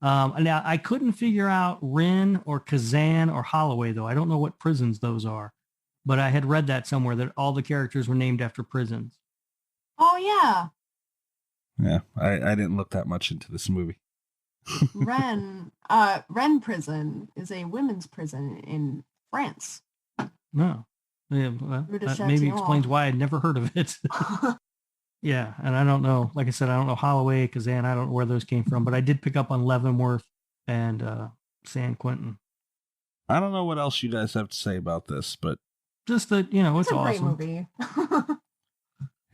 Now, I couldn't figure out Wren or Kazan or Holloway, though. I don't know what prisons those are, but I had read that somewhere that all the characters were named after prisons. Oh, yeah. Yeah, I didn't look that much into this movie. Wren prison is a women's prison in France. No. Yeah, well, that maybe explains why I'd never heard of it. Yeah, and I don't know. Like I said, I don't know Holloway, Kazan. I don't know where those came from, but I did pick up on Leavenworth and San Quentin. I don't know what else you guys have to say about this, but just that, it's a awesome. Great movie.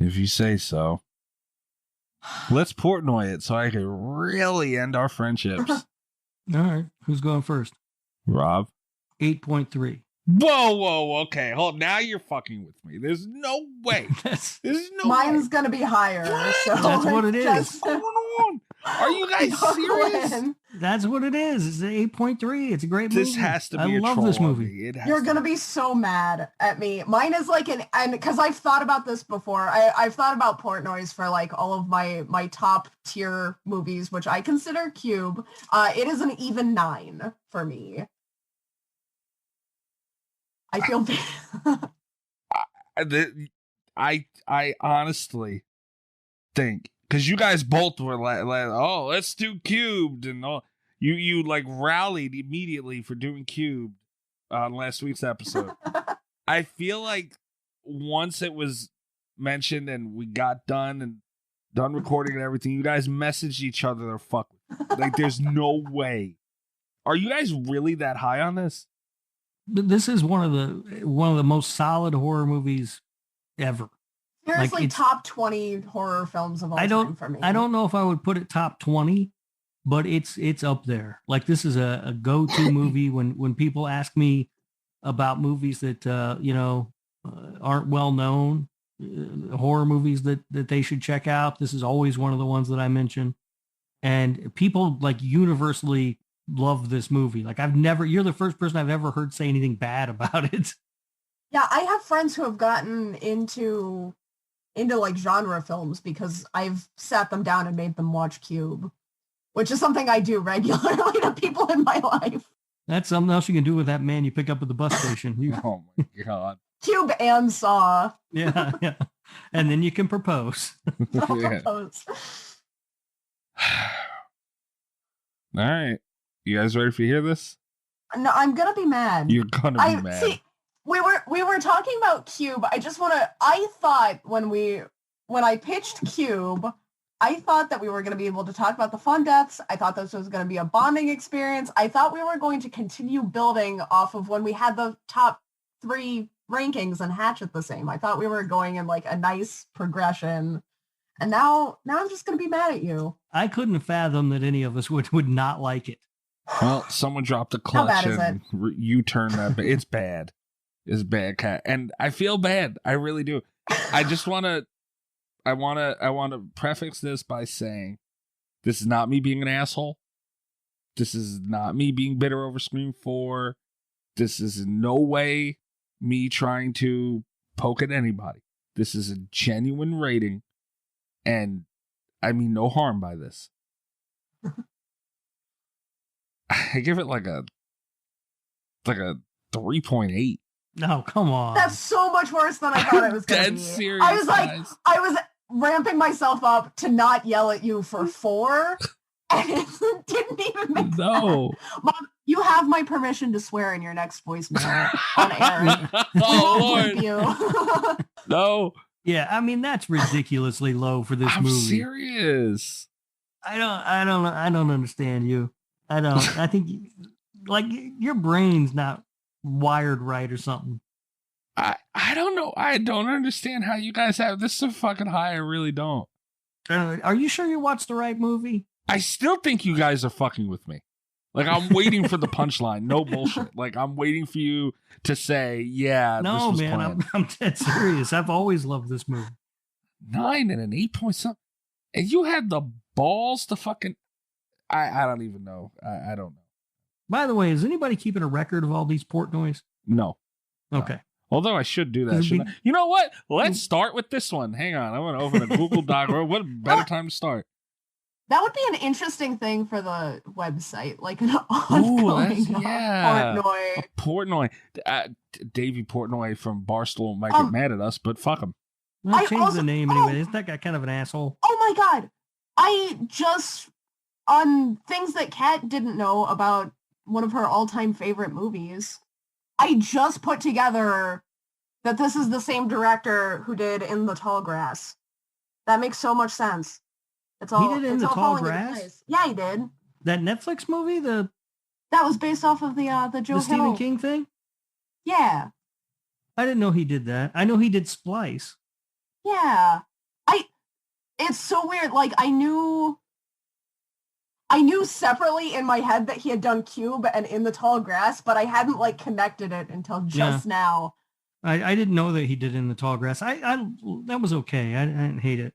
If you say so. Let's Portnoy it so I can really end our friendships. All right. Who's going first? Rob. 8.3. Whoa. Okay. Hold. Now you're fucking with me. There's no way. There's no Mine's way. gonna be higher. So That's what it is. What's going on? Are you guys serious? That's what it is. It's an 8.3. It's a great movie. This has to be I a love troll this on movie. me. It has You're to gonna be so mad at me. Mine is like and because I've thought about this before. I've thought about Portnoy's for like all of my top tier movies, which I consider Cube. It is an even 9 for me. I feel I honestly think, because you guys both were like, oh, let's do Cubed, and all you like rallied immediately for doing Cubed on last week's episode. I feel like once it was mentioned and we got done recording and everything, you guys messaged each other to fuck with. Like, there's no way. Are you guys really that high on this? This is one of the most solid horror movies ever. seriously like top 20 horror films of all time for me. I don't know if I would put it top 20, but it's up there. Like, this is a go-to movie when people ask me about movies that aren't well known, horror movies that they should check out. This is always one of the ones that I mention, and people like universally love this movie. Like, you're the first person I've ever heard say anything bad about it. Yeah, I have friends who have gotten into like genre films because I've sat them down and made them watch Cube, which is something I do regularly to people in my life. That's something else you can do with that man you pick up at the bus station. Oh my God. Cube and Saw. Yeah. And then you can propose. Propose. All right. You guys ready to hear this? No, I'm gonna be mad. You're gonna be mad. See, we were talking about Cube. I thought when I pitched Cube, I thought that we were going to be able to talk about the fun deaths. I thought this was going to be a bonding experience. I thought we were going to continue building off of when we had the top 3 rankings and Hatchet the same. I thought we were going in like a nice progression. And now I'm just going to be mad at you. I couldn't fathom that any of us would not like it. Well, someone dropped a How clutch bad is and you turned that. It's bad. It's bad, Cat. And I feel bad. I really do. I just want to prefix this by saying this is not me being an asshole. This is not me being bitter over Scream 4. This is in no way me trying to poke at anybody. This is a genuine rating, and I mean no harm by this. I give it like a 3.8. No, come on. That's so much worse than I thought it was going to be. Dead serious, I was like, guys. I was ramping myself up to not yell at you for 4, and it didn't even make No. sense. Mom, you have my permission to swear in your next voicemail on air. Oh, Lord. Lord. No. Yeah, I mean, that's ridiculously low for this I'm movie. serious. I don't understand you. I think like your brain's not wired right or something. I don't know. I don't understand how you guys have this so fucking high. I really don't. Are you sure you watched the right movie? I still think you guys are fucking with me. Like, I'm waiting for the punchline. No bullshit. Like, I'm waiting for you to say, yeah, No, this was man, planned. I'm dead serious. I've always loved this movie. 9 and an 8 point something. And you had the balls to fucking... I don't even know. I don't know. By the way, is anybody keeping a record of all these Portnoys? No. Okay. No. Although I should do that, shouldn't I? You know what? Let's start with this one. Hang on. I'm going to open a Google Doc. What a better time to start? That would be an interesting thing for the website, like an ongoing Portnoy. Portnoy. Davey Portnoy from Barstool might get mad at us, but fuck him. Well, change the name anyway. Isn't that guy kind of an asshole? Oh my God. I just, on things that Kat didn't know about one of her all-time favorite movies, I just put together that this is the same director who did In the Tall Grass. That makes so much sense. It's all, he did In the Tall Grass? Place. Yeah, he did. That Netflix movie? That was based off of the Joe Hill. Stephen King thing? Yeah. I didn't know he did that. I know he did Splice. Yeah. It's so weird. Like, I knew separately in my head that he had done Cube and In the Tall Grass, but I hadn't like connected it until just now. I didn't know that he did In the Tall Grass. I that was okay. I didn't hate it.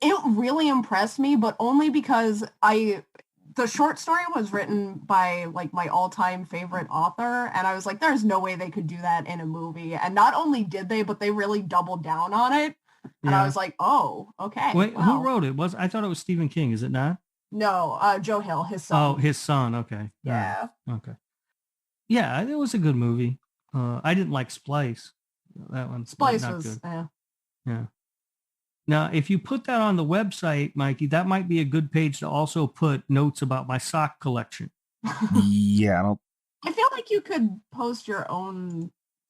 It really impressed me, but only because the short story was written by like my all-time favorite author, and I was like, there's no way they could do that in a movie. And not only did they, but they really doubled down on it. And I was like, oh, okay. Wait, wow. who wrote it? I thought it was Stephen King, is it not? No, Joe Hill, his son. Oh, his son. Okay. Yeah. Okay. Yeah, it was a good movie. I didn't like Splice. That one. Splice not was, good. Yeah. Now, if you put that on the website, Mikey, that might be a good page to also put notes about my sock collection. Yeah, I feel like you could post your own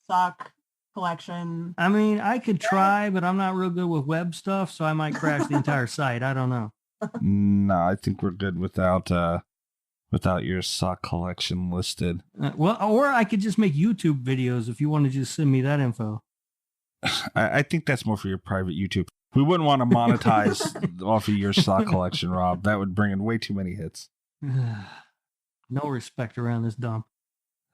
sock collection. I mean, I could try, but I'm not real good with web stuff, so I might crash the entire site. I don't know. No, I think we're good without your sock collection listed. Well, or I could just make YouTube videos if you want to just send me that info. I think that's more for your private YouTube. We wouldn't want to monetize off of your sock collection, Rob. That would bring in way too many hits. No respect around this dump.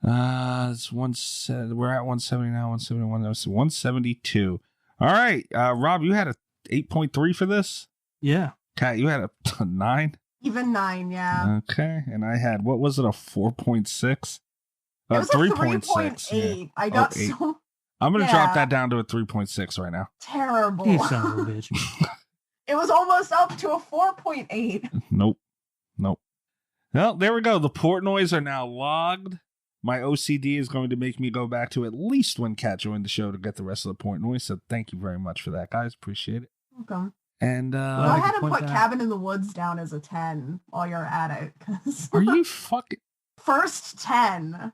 It's we're at 170 now, 171, 172. All right, Rob, you had a 8.3 for this? Yeah. Kat, you had a 9? Even 9, yeah. Okay, and I had, what was it, a 4.6? It was 3.6. Yeah. I got so... I'm going to drop that down to a 3.6 right now. Terrible. You son of a bitch. It was almost up to a 4.8. Nope. Well, there we go. The Portnoys are now logged. My OCD is going to make me go back to at least when Kat joined the show to get the rest of the Portnoys. So thank you very much for that, guys. Appreciate it. Okay. And go ahead and put Cabin in the Woods down as a 10 while you're at it. Are you fucking... First 10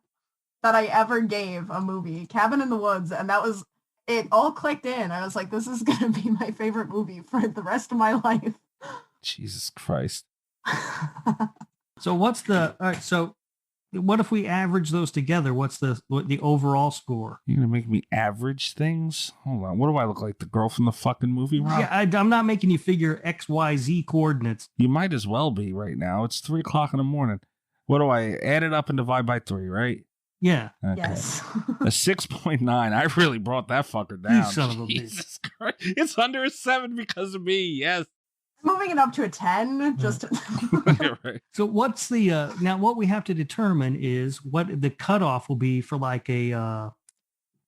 that I ever gave a movie, Cabin in the Woods, and that was, it all clicked in. I was like, this is going to be my favorite movie for the rest of my life. Jesus Christ. So what's all right, so what if we average those together? What's the overall score? You're going to make me average things? Hold on. What do I look like? The girl from the fucking movie, Rob? Yeah, I'm not making you figure X, Y, Z coordinates. You might as well be right now. It's 3 o'clock in the morning. What do I add it up and divide by 3, right? Yeah. Okay. Yes. A 6.9. I really brought that fucker down. You son of a Jesus Christ. It's under a 7 because of me. Yes. Moving it up to a 10, just right. So what's the now what we have to determine is what the cutoff will be for like a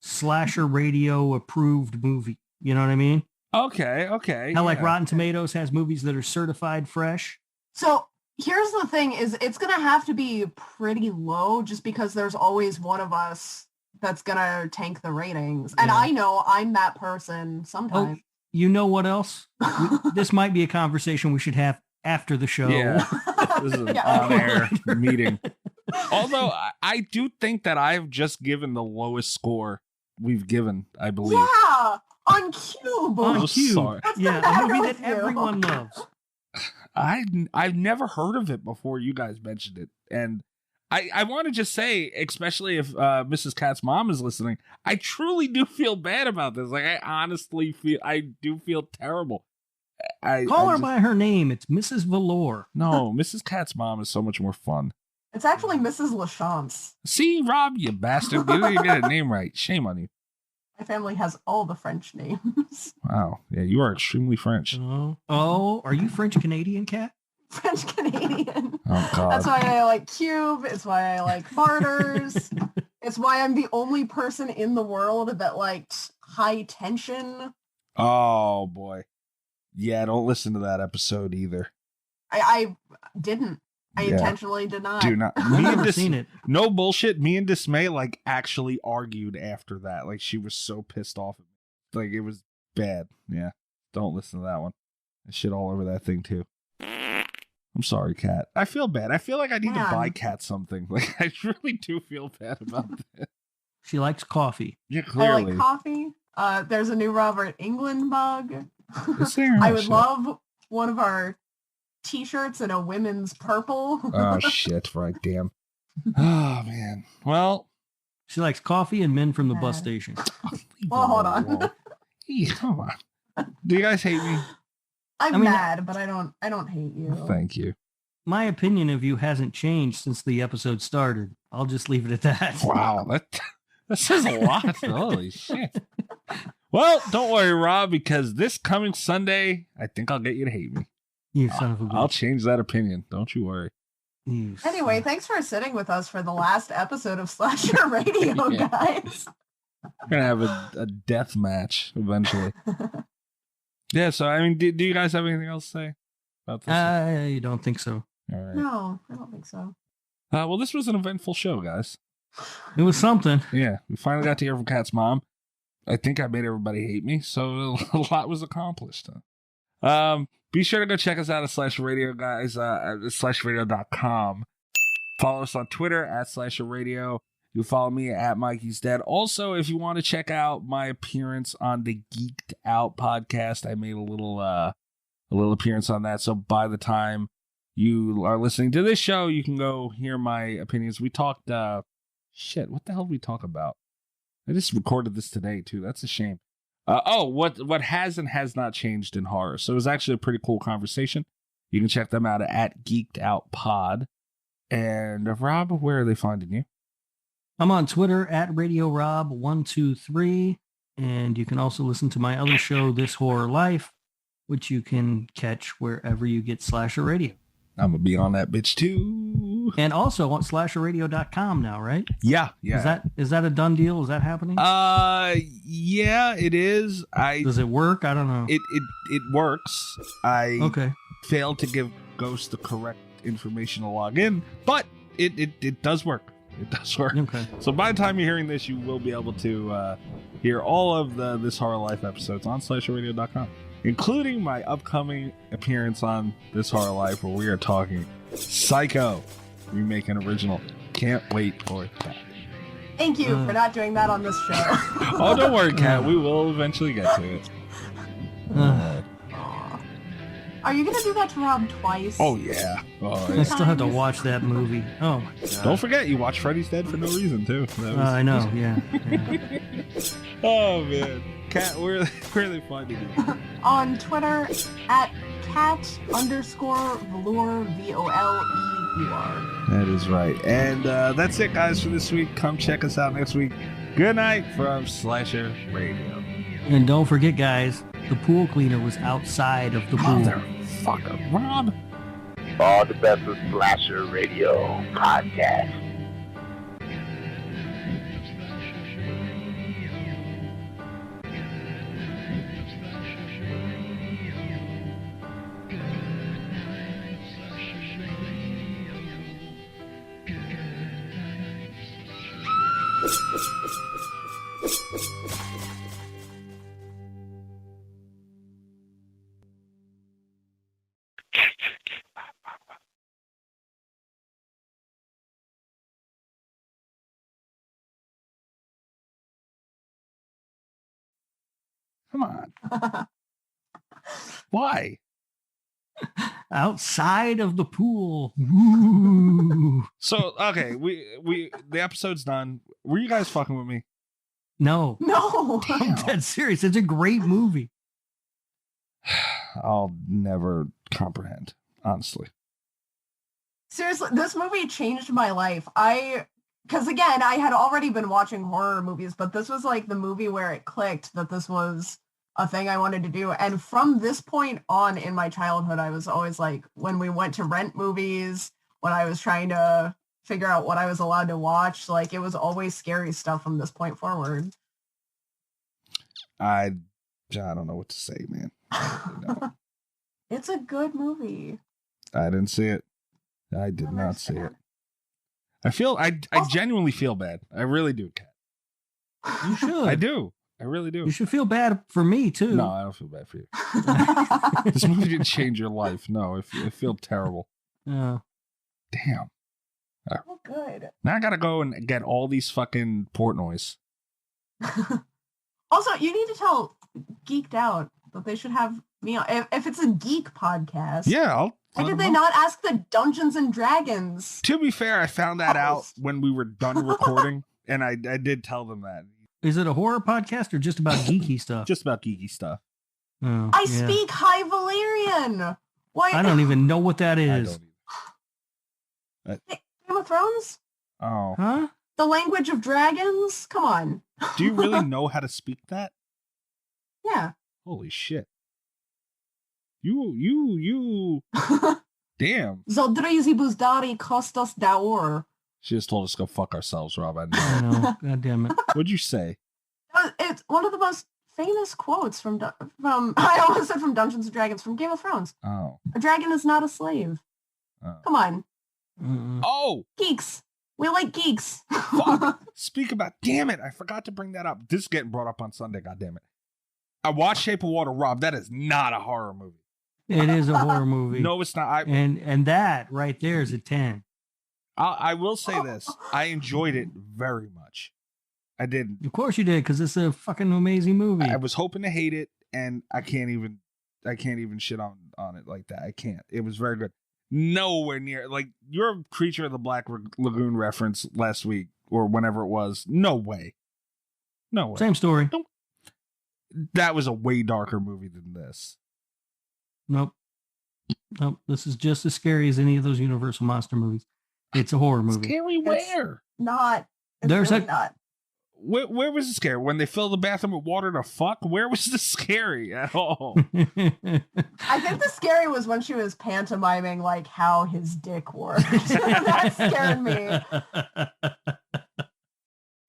slasher radio approved movie. You know what I mean? Okay. How like Rotten Tomatoes has movies that are certified fresh. So here's the thing is it's going to have to be pretty low just because there's always one of us that's going to tank the ratings. And I know I'm that person sometimes. Oh, you know what else? This might be a conversation we should have after the show. Yeah. This is an on-air meeting. Although I do think that I've just given the lowest score we've given, I believe. Yeah, on Cube. On Cube. Sorry. Yeah, a movie that everyone loves. I've never heard of it before you guys mentioned it. And I want to just say, especially if Mrs. Kat's mom is listening, I truly do feel bad about this. Like, I honestly do feel terrible. Call her by her name. It's Mrs. Valor. No, Mrs. Kat's mom is so much more fun. It's actually Mrs. LaChance. See, Rob, you bastard. You didn't even get a name right. Shame on you. My family has all the French names. Wow. Yeah, you are extremely French. Oh, are you French Canadian, Kat? French Canadian. Oh, God. That's why I like Cube. It's why I like Martyrs. It's why I'm the only person in the world that liked High Tension. Oh, boy. Yeah, don't listen to that episode either. I didn't. I intentionally did not. Do not. I've never seen it. No bullshit. Me and Dismay actually argued after that. Like, she was so pissed off at me. Like, it was bad. Yeah. Don't listen to that one. I shit all over that thing too. I'm sorry, Kat. I feel bad. I feel like I need to buy Kat something. Like, I really do feel bad about that. She likes coffee. Yeah, clearly. I like coffee. There's a new Robert Englund mug. Is there? I would love one of our t-shirts in a women's purple. Oh, shit. Right, damn. Oh, man. Well. She likes coffee and men from the bus station. Well, hold on. Hey, come on. Do you guys hate me? I'm I mean, mad, but I don't hate you. Thank you. My opinion of you hasn't changed since the episode started. I'll just leave it at that. Wow, that says a lot. Holy shit. Well, don't worry, Rob, because this coming Sunday, I think I'll get you to hate me. You son of a bitch. I'll change that opinion. Don't you worry. Anyway, thanks for sitting with us for the last episode of Slasher Radio, Yeah. guys. We're going to have a death match eventually. Yeah, so, I mean, do you guys have anything else to say about this? I don't think so. All right. No, I don't think so. Well, this was an eventful show, guys. It was something. Yeah, we finally got to hear from Kat's mom. I think I made everybody hate me, so a lot was accomplished. Be sure to go check us out at Slasher Radio, guys, at slasherradio.com. Follow us on Twitter at Slasher Radio. You follow me at Mikey's Dad. Also, if you want to check out my appearance on the Geeked Out podcast, I made a little appearance on that. So by the time you are listening to this show, you can go hear my opinions. We talked, what the hell did we talk about? I just recorded this today too. That's a shame. What has and has not changed in horror. So it was actually a pretty cool conversation. You can check them out at Geeked Out Pod. And Rob, where are they finding you? I'm on Twitter at Radio Rob123. And you can also listen to my other show, This Horror Life, which you can catch wherever you get Slasher Radio. I'm going to be on that bitch too. And also on slasherradio.com now, right? Yeah. Is that a done deal? Is that happening? Yeah, it is. Does it work? I don't know. It works. I failed to give Ghost the correct information to log in, but it does work. It does work. Okay. So by the time you're hearing this, you will be able to hear all of the This Horror Life episodes on slasherradio.com, including my upcoming appearance on This Horror Life, where we are talking Psycho remake and original. Can't wait for that. Thank you for not doing that on this show. Oh, don't worry, Kat. We will eventually get to it. Are you going to do that to Rob twice? Oh, yeah. I still have to watch that movie. Oh, my God. Don't forget, you watch Freddy's Dead for no reason, too. I know, yeah. Oh, man. Kat, where are they finding you? On Twitter, at cat_velour, VOLEUR. That is right. And that's it, guys, for this week. Come check us out next week. Good night from Slasher Radio. And don't forget, guys, the pool cleaner was outside of the pool. Motherfucker, Rob. All the best of Slasher Radio podcast. Come on. Why? Outside of the pool. Ooh. So, okay, we the episode's done. Were you guys fucking with me? No. No. I'm dead serious. It's a great movie. I'll never comprehend, honestly. Seriously, this movie changed my life. Because again, I had already been watching horror movies, but this was like the movie where it clicked that this was a thing I wanted to do. And from this point on in my childhood, I was always like, when we went to rent movies, when I was trying to figure out what I was allowed to watch, like it was always scary stuff from this point forward. I don't know what to say, man. It's a good movie. I didn't see it. I did not see it. I genuinely feel bad. I really do, Kat. You should. I do. I really do. You should feel bad for me, too. No, I don't feel bad for you. This movie didn't change your life. No, I feel terrible. Yeah. Damn. Oh, good. Now I gotta go and get all these fucking Portnoys. Also, you need to tell Geeked Out that they should have me on. If it's a geek podcast. Yeah, why did they not ask the Dungeons and Dragons? To be fair, I found that out when we were done recording, and I did tell them that. Is it a horror podcast or just about geeky stuff? Just about geeky stuff. Oh, I yeah. speak High Valyrian. Why? I don't even know what that is. Game of Thrones? Oh. Huh? The language of dragons? Come on. Do you really know how to speak that? Yeah. Holy shit. You. Damn. Zodrizi Buzdari Kostas Daur. She just told us to go fuck ourselves, Rob. I know. I know. God damn it. What'd you say? It's one of the most famous quotes from I almost said from Dungeons and Dragons, from Game of Thrones. Oh. A dragon is not a slave. Come on. Oh! Geeks. We like geeks. Fuck. Speak about, damn it, I forgot to bring that up. This is getting brought up on Sunday, God damn it. I watched Shape of Water, Rob. That is not a horror movie. It is a horror movie. No, it's not. And that right there is a 10. I will say this. I enjoyed it very much. I did. Of course you did, because it's a fucking amazing movie. I was hoping to hate it, and I can't even shit on it like that. I can't. It was very good. Nowhere near, like, your Creature of the Black Lagoon reference last week, or whenever it was. No way. No way. Same story. Nope. That was a way darker movie than this. Nope. This is just as scary as any of those Universal monster movies. It's a horror movie. Scary where? Not. There's really a not. Where was it scary? When they fill the bathroom with water to fuck? Where was this scary at all? I think the scary was when she was pantomiming like how his dick worked. That scared me.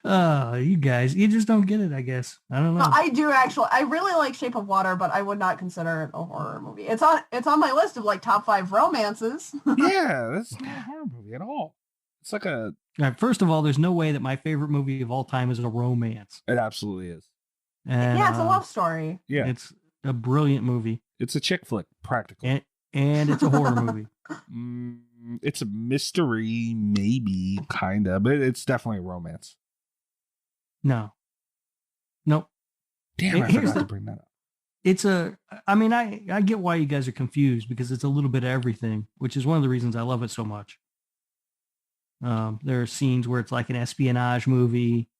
Oh, you guys, you just don't get it, I guess. I don't know. No, I do actually. I really like Shape of Water, but I would not consider it a horror movie. It's on my list of like top 5 romances. Yeah, that's not a horror movie at all. It's like a... All right, first of all, there's no way that my favorite movie of all time is a romance. It absolutely is. And, yeah, it's a love story. Yeah. It's a brilliant movie. It's a chick flick, practically. And it's a horror movie. It's a mystery, maybe, kind of, but it's definitely a romance. No. Nope. Damn, I forgot to bring that up. I get why you guys are confused, because it's a little bit of everything, which is one of the reasons I love it so much. There are scenes where it's like an espionage movie.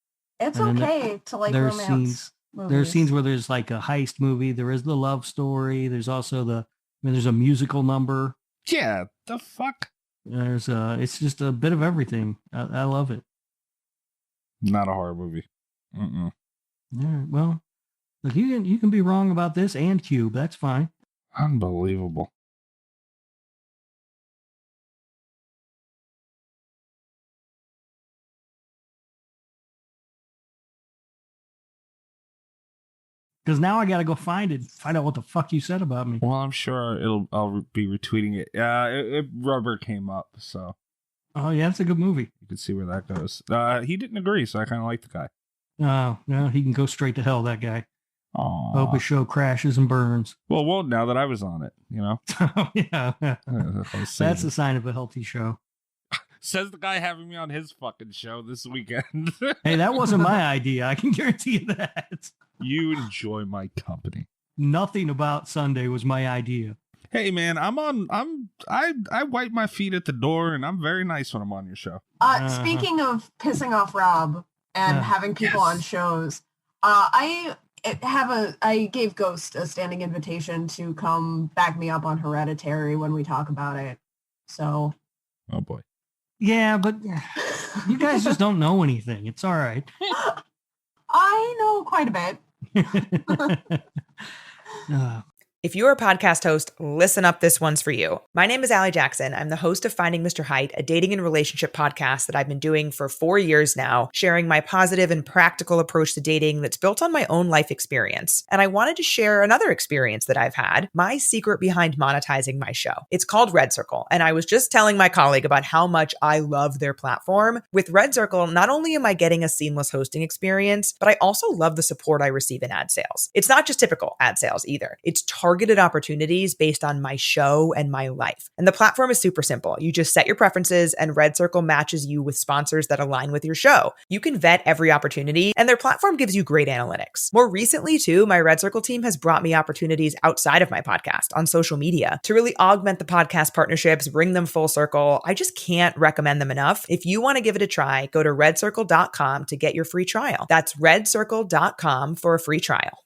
It's okay to like romance movies. There are scenes where there's like a heist movie. There is the love story. There's also there's a musical number. Yeah, the fuck? There's it's just a bit of everything. I love it. Not a horror movie. All right, well, look, you can be wrong about this and Cube. That's fine. Unbelievable. Because now I got to go find out what the fuck you said about me. Well, I'm sure I'll be retweeting it. Rubber came up, so. Oh yeah, it's a good movie. You can see where that goes. He didn't agree, so I kind of like the guy. Oh, no, he can go straight to hell, that guy. Aww. Hope his show crashes and burns. Well, now that I was on it, you know? Oh, yeah. That's a sign of a healthy show. Says the guy having me on his fucking show this weekend. Hey, that wasn't my idea. I can guarantee you that. You enjoy my company. Nothing about Sunday was my idea. Hey man, I wipe my feet at the door and I'm very nice when I'm on your show. Speaking of pissing off Rob and having people on shows, I gave Ghost a standing invitation to come back me up on Hereditary when we talk about it. So. Oh boy. Yeah, but you guys just don't know anything. It's all right. I know quite a bit. If you're a podcast host, listen up, this one's for you. My name is Allie Jackson. I'm the host of Finding Mr. Height, a dating and relationship podcast that I've been doing for 4 years now, sharing my positive and practical approach to dating that's built on my own life experience. And I wanted to share another experience that I've had, my secret behind monetizing my show. It's called Red Circle, and I was just telling my colleague about how much I love their platform. With Red Circle, not only am I getting a seamless hosting experience, but I also love the support I receive in ad sales. It's not just typical ad sales either. It's targeted opportunities based on my show and my life. And the platform is super simple. You just set your preferences and Red Circle matches you with sponsors that align with your show. You can vet every opportunity and their platform gives you great analytics. More recently too, my Red Circle team has brought me opportunities outside of my podcast on social media to really augment the podcast partnerships, bring them full circle. I just can't recommend them enough. If you want to give it a try, go to redcircle.com to get your free trial. That's redcircle.com for a free trial.